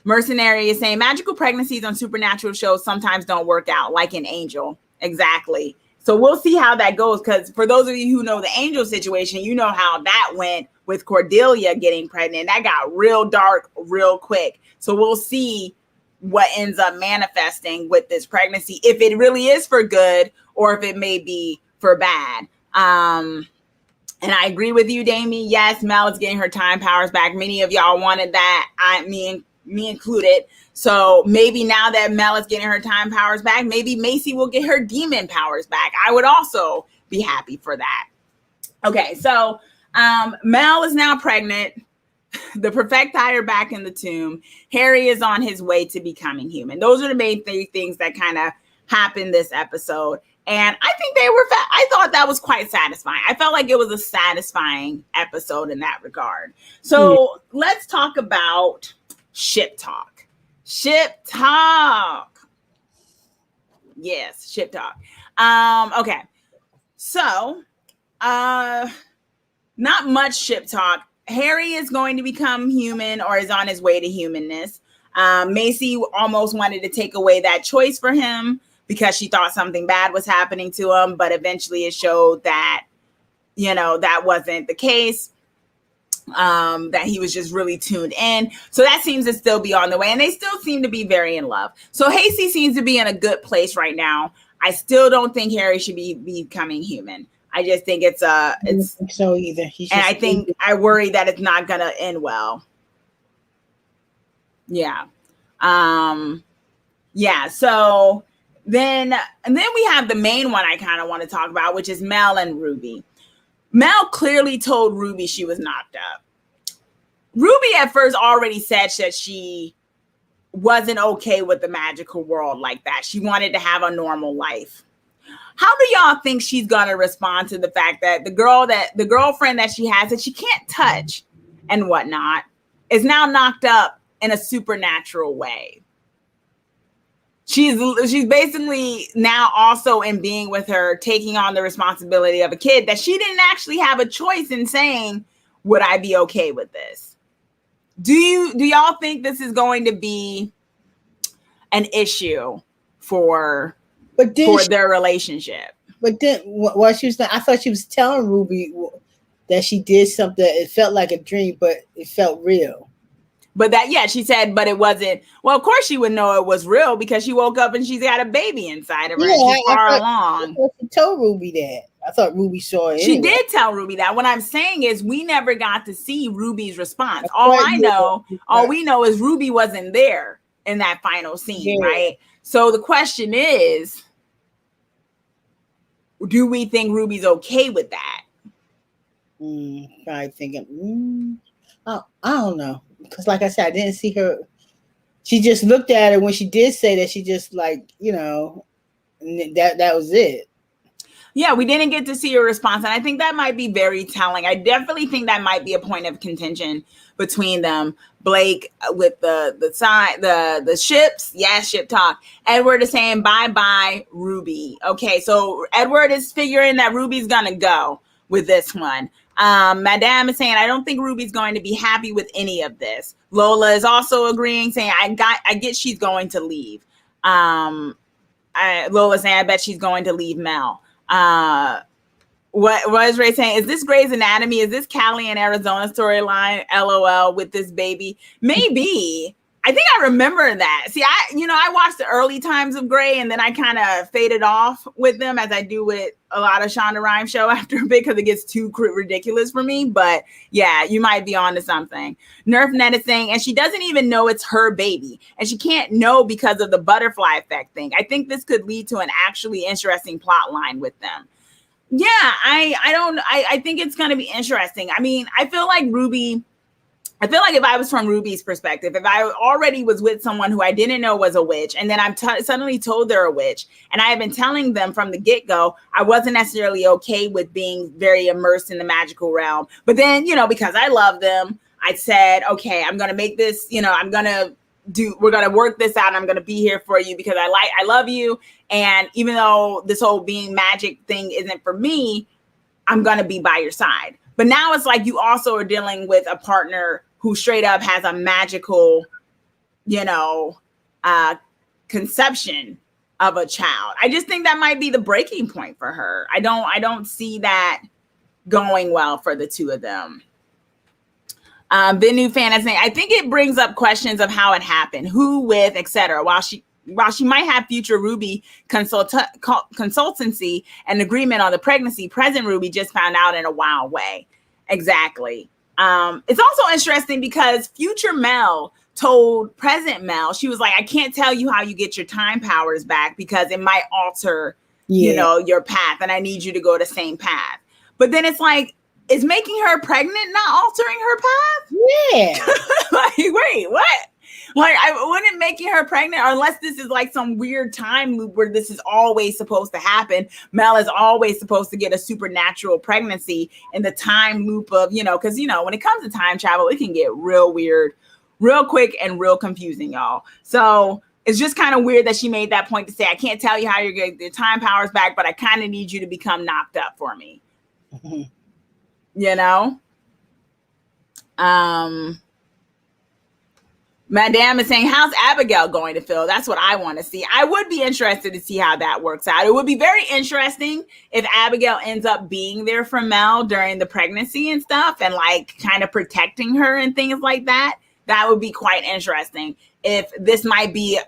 Mercenary is saying magical pregnancies on supernatural shows sometimes don't work out, like in Angel. Exactly. So we'll see how that goes, because for those of you who know the Angel situation, you know how that went with Cordelia getting pregnant. That got real dark real quick. So we'll see what ends up manifesting with this pregnancy, if it really is for good or if it may be for bad. And I agree with you, Damie. Yes, Mel is getting her time powers back. Many of y'all wanted that, me included. So maybe now that Mel is getting her time powers back, maybe Macy will get her demon powers back. I would also be happy for that. Okay, so Mel is now pregnant. The Perfecti are back in the tomb. Harry is on his way to becoming human. Those are the main three things that kind of happened this episode. And I think I thought that was quite satisfying. I felt like it was a satisfying episode in that regard. So let's talk about Ship Talk. Ship Talk. Yes, Ship Talk. Okay. So, not much Ship Talk. Harry is going to become human or is on his way to humanness. Macy almost wanted to take away that choice for him because she thought something bad was happening to him, but eventually it showed that, that wasn't the case. That he was just really tuned in. So that seems to still be on the way. And they still seem to be very in love. So Hasty seems to be in a good place right now. I still don't think Harry should be becoming human. I just think it's I don't think so either. He's and just I worry that it's not gonna end well. Yeah. Yeah. So then we have the main one I kind of want to talk about, which is Mel and Ruby. Mel clearly told Ruby she was knocked up. Ruby at first already said that she wasn't okay with the magical world like that. She wanted to have a normal life. How do y'all think she's gonna respond to the fact that the girlfriend that she has that she can't touch and whatnot is now knocked up in a supernatural way? She's basically now also in being with her, taking on the responsibility of a kid that she didn't actually have a choice in saying, would I be okay with this? Do y'all think this is going to be an issue for their relationship? But then while she was, I thought she was telling Ruby that she did something. It felt like a dream, but it felt real. But she said, but it wasn't. Well, of course she would know it was real because she woke up and she's got a baby inside of her. Yeah, and she's far along. I thought she told Ruby that. I thought Ruby saw it. She did tell Ruby that. What I'm saying is we never got to see Ruby's response. All we know is Ruby wasn't there in that final scene, right? So the question is, do we think Ruby's okay with that? Probably thinking, I don't know. Because like I said, I didn't see her. She just looked at it when she did say that. She just that was it. Yeah, we didn't get to see her response. And I think that might be very telling. I definitely think that might be a point of contention between them. Blake with the ships. Yeah, ship talk. Edward is saying bye-bye, Ruby. Okay, so Edward is figuring that Ruby's going to go with this one. Madame is saying, I don't think Ruby's going to be happy with any of this. Lola is also agreeing, saying, I get she's going to leave. Lola saying, I bet she's going to leave Mel. What is Ray saying? Is this Grey's Anatomy? Is this Callie and Arizona storyline? LOL with this baby. Maybe. I think I remember that. See, I watched the early times of Grey and then I kind of faded off with them as I do with a lot of Shonda Rhimes show after a bit because it gets too ridiculous for me. But yeah, you might be on to something. Nerf Net is saying, and she doesn't even know it's her baby. And she can't know because of the butterfly effect thing. I think this could lead to an actually interesting plot line with them. Yeah, I think it's going to be interesting. I mean, I feel like if I was from Ruby's perspective, if I already was with someone who I didn't know was a witch, and then I'm suddenly told they're a witch, and I have been telling them from the get-go, I wasn't necessarily okay with being very immersed in the magical realm. But then, because I love them, I said, okay, I'm going to make this, we're going to work this out. I'm going to be here for you because I love you. And even though this whole being magic thing isn't for me, I'm going to be by your side. But now it's like you also are dealing with a partner who straight up has a magical, conception of a child. I just think that might be the breaking point for her. I don't see that going well for the two of them. Benu fan is saying, I think it brings up questions of how it happened, who with, etc. While she might have future Ruby consultancy and agreement on the pregnancy, present Ruby just found out in a wild way. Exactly. It's also interesting because future Mel told present Mel, she was like, I can't tell you how you get your time powers back because it might alter, your path. And I need you to go the same path. But then it's like, is making her pregnant not altering her path? Yeah. Like, wait, what? Like, I wouldn't making her pregnant, unless this is like some weird time loop where this is always supposed to happen. Mel is always supposed to get a supernatural pregnancy in the time loop of, because, when it comes to time travel, it can get real weird, real quick and real confusing, y'all. So it's just kind of weird that she made that point to say, I can't tell you how you're going to get your time powers back, but I kind of need you to become knocked up for me. Mm-hmm. Madame is saying, how's Abigail going to feel? That's what I want to see. I would be interested to see how that works out. It would be very interesting if Abigail ends up being there for Mel during the pregnancy and stuff and like kind of protecting her and things like that. That would be quite interesting. If this might be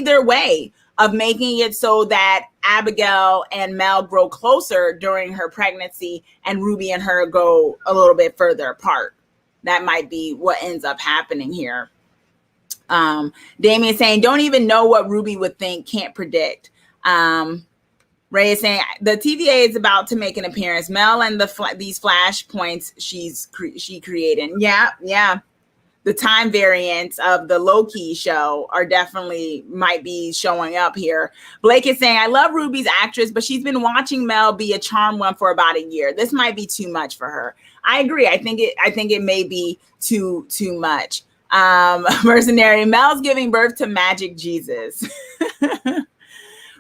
their way of making it so that Abigail and Mel grow closer during her pregnancy and Ruby and her go a little bit further apart. That might be what ends up happening here. Damien saying, don't even know what Ruby would think, can't predict. Ray is saying, the TVA is about to make an appearance. Mel and these flash points she created. Yeah. The time variants of the low-key show are definitely might be showing up here. Blake is saying, I love Ruby's actress, but she's been watching Mel be a charm one for about a year. This might be too much for her. I agree. I think it may be too much. Mercenary, Mel's giving birth to Magic Jesus.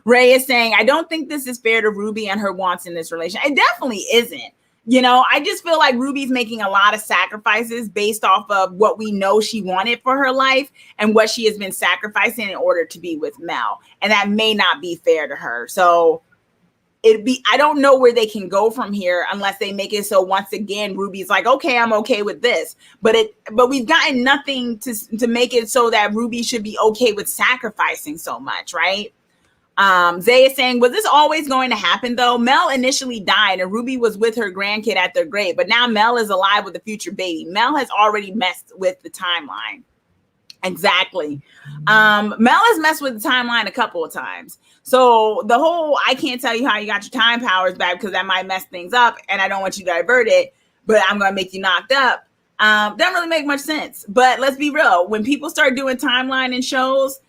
Ray is saying, I don't think this is fair to Ruby and her wants in this relationship. It definitely isn't. You know, I just feel like Ruby's making a lot of sacrifices based off of what we know she wanted for her life and what she has been sacrificing in order to be with Mel. And that may not be fair to her. So I don't know where they can go from here unless they make it so once again, Ruby's like, okay, I'm okay with this. But we've gotten nothing to make it so that Ruby should be okay with sacrificing so much, right? Zay is saying, was this always going to happen though? Mel initially died and Ruby was with her grandkid at their grave, but now Mel is alive with a future baby. Mel has already messed with the timeline. Exactly. Mel has messed with the timeline a couple of times. So the whole, I can't tell you how you got your time powers back because that might mess things up and I don't want you to divert it, but I'm going to make you knocked up. Doesn't really make much sense. But let's be real. When people start doing timeline in shows,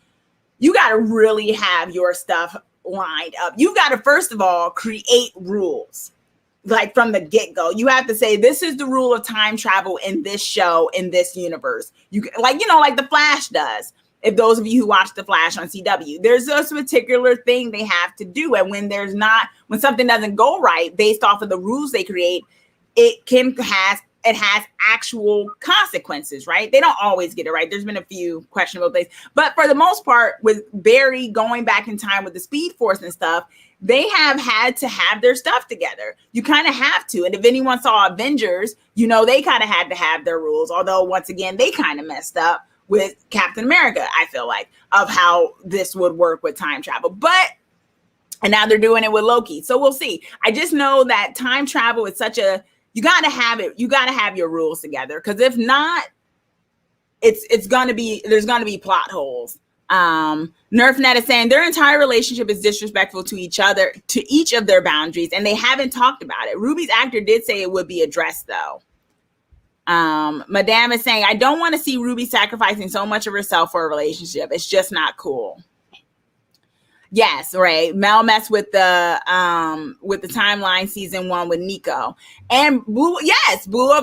you got to really have your stuff lined up. You got to, first of all, create rules. Like from the get-go, you have to say, this is the rule of time travel in this show, in this universe. Like the Flash does. If those of you who watch the Flash on CW, there's a particular thing they have to do. And when something doesn't go right based off of the rules they create, it has actual consequences, right? They don't always get it right. There's been a few questionable things, but for the most part, with Barry going back in time with the Speed Force and stuff, they have had to have their stuff together. You kind of have to. And if anyone saw Avengers, they kind of had to have their rules. Although once again, they kind of messed up with Captain America, I feel like, of how this would work with time travel. And now they're doing it with Loki. So we'll see. I just know that time travel is you got to have it. You got to have your rules together. Because if not, there's going to be plot holes. Nerfnet is saying their entire relationship is disrespectful to each other, to each of their boundaries, and they haven't talked about it. Ruby's actor did say it would be addressed, though. Madame is saying, I don't want to see Ruby sacrificing so much of herself for a relationship. It's just not cool. Yes, right. Mel messed with the timeline season 1 with Nico. And Blue,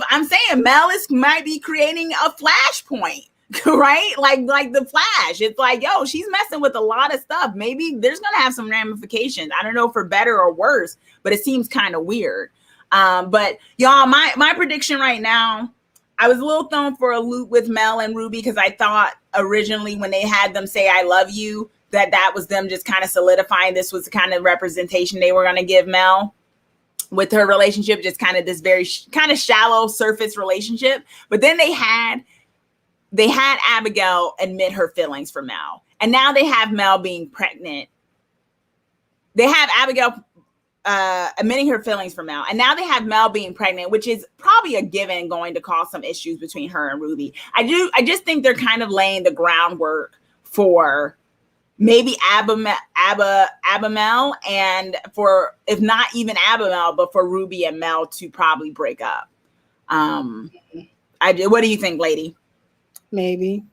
I'm saying Mel might be creating a flashpoint, right? Like the Flash. It's like, yo, she's messing with a lot of stuff. Maybe there's gonna have some ramifications. I don't know for better or worse, but it seems kind of weird. But y'all, my prediction right now, I was a little thrown for a loop with Mel and Ruby because I thought originally when they had them say I love you, that was them just kind of solidifying this was the kind of representation they were going to give Mel with her relationship, just kind of this very kind of shallow surface relationship. But then they had Abigail admit her feelings for Mel. And now they have Mel being pregnant. They have Abigail admitting her feelings for Mel. And now they have Mel being pregnant, which is probably a given going to cause some issues between her and Ruby. I just think they're kind of laying the groundwork for maybe Abamel, and for, if not even Abamel, but for Ruby and Mel to probably break up. What do you think, lady? Maybe.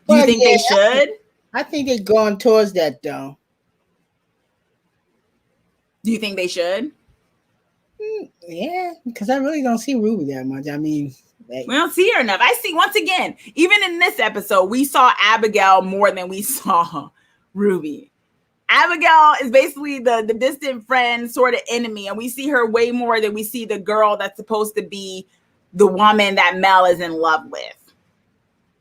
Do you think they should? I think they're going towards that, though. Do you think they should? Yeah, because I really don't see Ruby that much. I mean, we don't see her enough. I see, once again, even in this episode, we saw Abigail more than we saw Ruby. Abigail is basically the distant friend, sort of enemy, and we see her way more than we see the girl that's supposed to be the woman that Mel is in love with.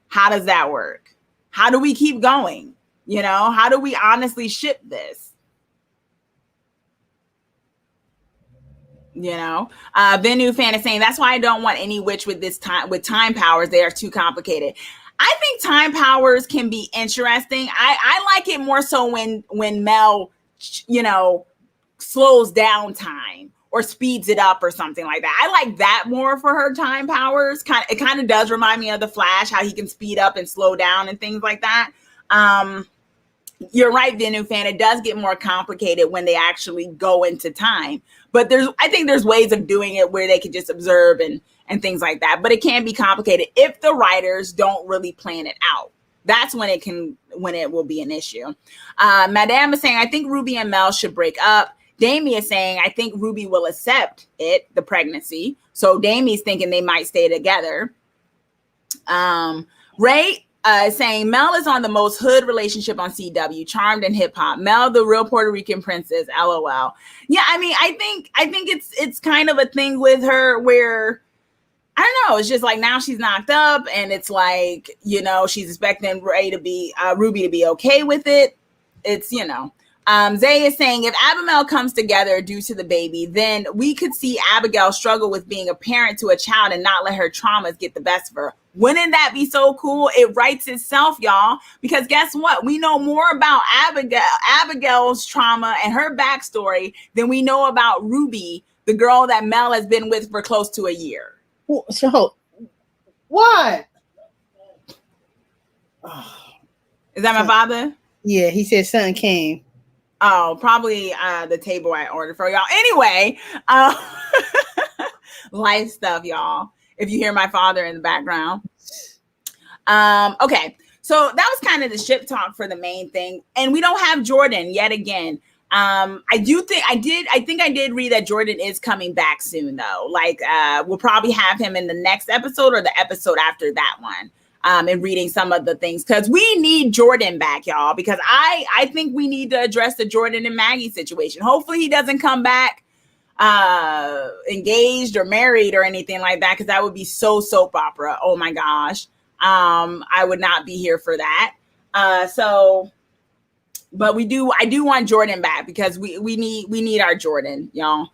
How does that work? How do we keep going? How do we honestly ship this? Venu fan is saying that's why I don't want any witch with time powers. They are too complicated. I think time powers can be interesting. I like it more so when Mel, slows down time or speeds it up or something like that. I like that more for her time powers. It kind of does remind me of the Flash, how he can speed up and slow down and things like that. You're right, Venu fan. It does get more complicated when they actually go into time. But I think there's ways of doing it where they can just observe and things like that. But it can be complicated if the writers don't really plan it out. That's when it will be an issue. Madame is saying, I think Ruby and Mel should break up. Damie is saying, I think Ruby will accept the pregnancy. So Damie's thinking they might stay together. Ray saying Mel is on the most hood relationship on CW, Charmed and hip hop. Mel, the real Puerto Rican princess, LOL. Yeah, I mean, I think it's kind of a thing with her where, I don't know, it's just like now she's knocked up and it's like, she's expecting Ruby to be okay with it. It's, Zay is saying if Abigail comes together due to the baby, then we could see Abigail struggle with being a parent to a child and not let her traumas get the best of her. Wouldn't that be so cool? It writes itself, y'all, because guess what? We know more about Abigail's trauma and her backstory than we know about Ruby, the girl that Mel has been with for close to a year. So, what? Is that my father? Yeah, he said something came. Oh, probably the table I ordered for y'all. Anyway, life stuff, y'all. If you hear my father in the background. Okay, so that was kind of the ship talk for the main thing. And we don't have Jordan yet again. I think I did read that Jordan is coming back soon, though. Like, we'll probably have him in the next episode or the episode after that one. And reading some of the things, because we need Jordan back, y'all, because I think we need to address the Jordan and Maggie situation. Hopefully he doesn't come back engaged or married or anything like that, because that would be so soap opera. Oh my gosh. I would not be here for that. But I do want Jordan back, because we need our Jordan, y'all.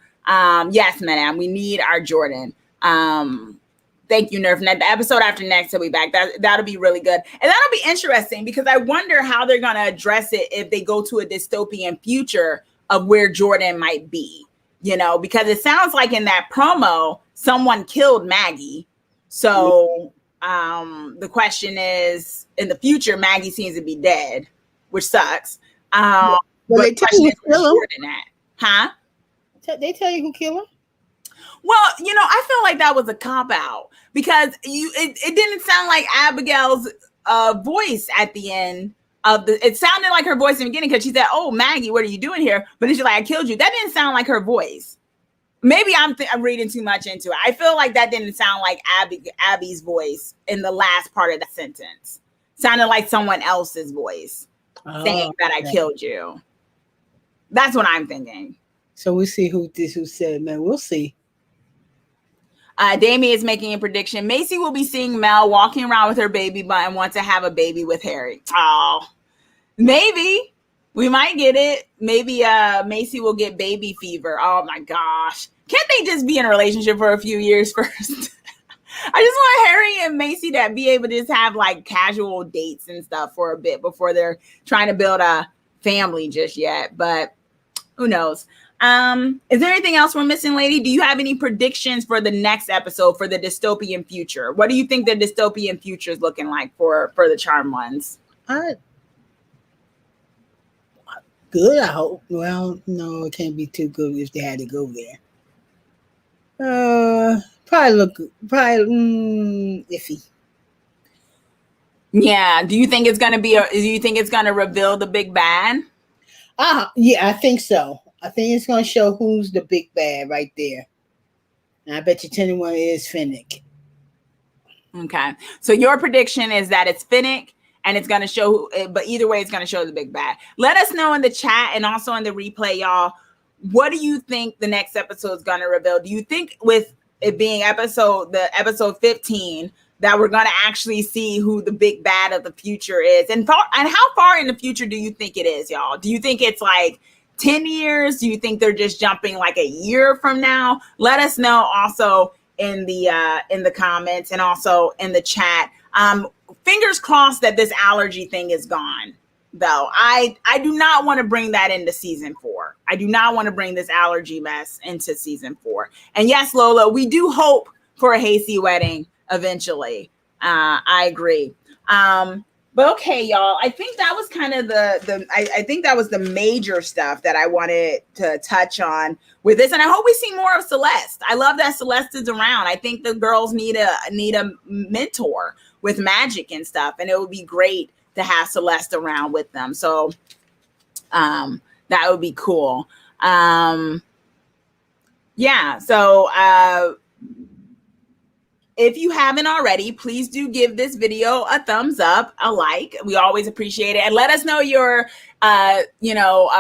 Yes, madam, we need our Jordan. Thank you, Nerfnet. The episode after next will be back. That'll be really good. And that'll be interesting, because I wonder how they're going to address it if they go to a dystopian future of where Jordan might be, because it sounds like in that promo, someone killed Maggie. So the question is, in the future, Maggie seems to be dead, which sucks. Well, they tell you who killed him. Huh? They tell you who killed him? Well, I feel like that was a cop-out, because it didn't sound like Abigail's voice at the end of it sounded like her voice in the beginning, because she said, "Oh, Maggie, what are you doing here?" But then she's like, "I killed you." That didn't sound like her voice. Maybe I'm reading too much into it. I feel like that didn't sound like Abby's voice in the last part of that sentence. Sounded like someone else's voice saying that I killed you. That's what I'm thinking. So we'll see who said, man. We'll see. Damien is making a prediction. Macy will be seeing Mel walking around with her baby butt and want to have a baby with Harry. Oh, maybe we might get it. Maybe Macy will get baby fever. Oh my gosh. Can't they just be in a relationship for a few years first? I just want Harry and Macy to be able to just have like casual dates and stuff for a bit before they're trying to build a family just yet. But who knows? Is there anything else we're missing, lady? Do you have any predictions for the next episode for the dystopian future? What do you think the dystopian future is looking like for the Charmed ones? Good, I hope. Well, no, it can't be too good if they had to go there. Probably iffy. Yeah. Do you think it's gonna reveal the big bad? Yeah, I think so. I think it's going to show who's the big bad right there. And I bet you 10-1 is Finnick. Okay. So your prediction is that it's Finnick and it's going to show, but either way, it's going to show the big bad. Let us know in the chat and also in the replay, y'all. What do you think the next episode is going to reveal? Do you think with it being episode 15 that we're going to actually see who the big bad of the future is? And how far in the future do you think it is, y'all? Do you think it's like 10 years? Do you think they're just jumping like a year from now? Let us know also in the comments and also in the chat. fingers crossed that this allergy thing is gone. Though I do not want to bring that into season 4. I do not want to bring this allergy mess into season 4. And yes, Lola, we do hope for a hasty wedding eventually. I agree. But okay, y'all, I think that was kind of I think that was the major stuff that I wanted to touch on with this. And I hope we see more of Celeste. I love that Celeste is around. I think the girls need a mentor with magic and stuff. And it would be great to have Celeste around with them. So that would be cool. Yeah. So if you haven't already, please do give this video a thumbs up, a like. We always appreciate it. And let us know your,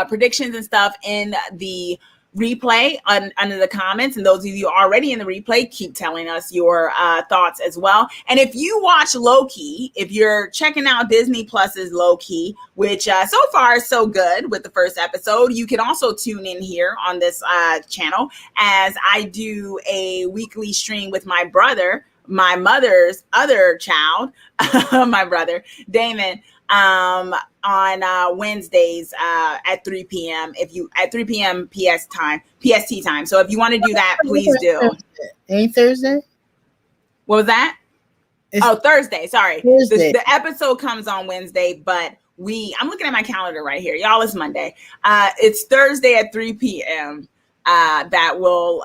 predictions and stuff in the replay under the comments. And those of you already in the replay, keep telling us your thoughts as well. And if you watch Loki, if you're checking out Disney Plus's Loki, which so far is so good with the first episode, you can also tune in here on this channel as I do a weekly stream with my brother, my mother's other child, my brother, Damon, on Wednesdays at 3 p.m. At 3 p.m. PST time. So if you want to do that, please do. Ain't Thursday? What was that? Thursday. Sorry. Thursday. The episode comes on Wednesday, but I'm looking at my calendar right here. Y'all, it's Monday. It's Thursday at 3 p.m. That we'll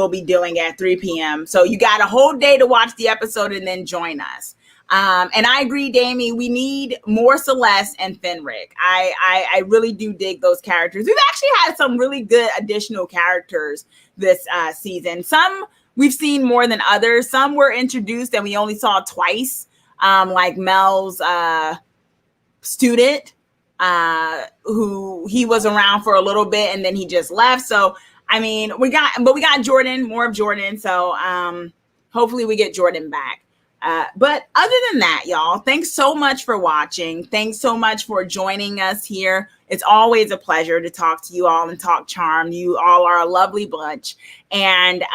be doing at 3 p.m. So you got a whole day to watch the episode and then join us. And I agree, Damie, we need more Celeste and Fenric. I really do dig those characters. We've actually had some really good additional characters this season. Some we've seen more than others. Some were introduced and we only saw twice, like Mel's student, who he was around for a little bit and then he just left. So, I mean, we got Jordan, more of Jordan. So hopefully we get Jordan back. But other than that, y'all, thanks so much for watching. Thanks so much for joining us here. It's always a pleasure to talk to you all and talk charm. You all are a lovely bunch. And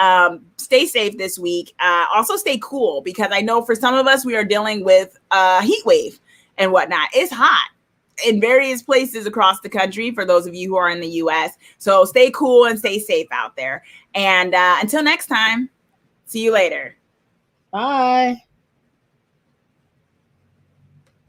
stay safe this week. Also stay cool, because I know for some of us, we are dealing with a heat wave and whatnot. It's hot in various places across the country for those of you who are in the US. So stay cool and stay safe out there. And until next time, see you later. Bye.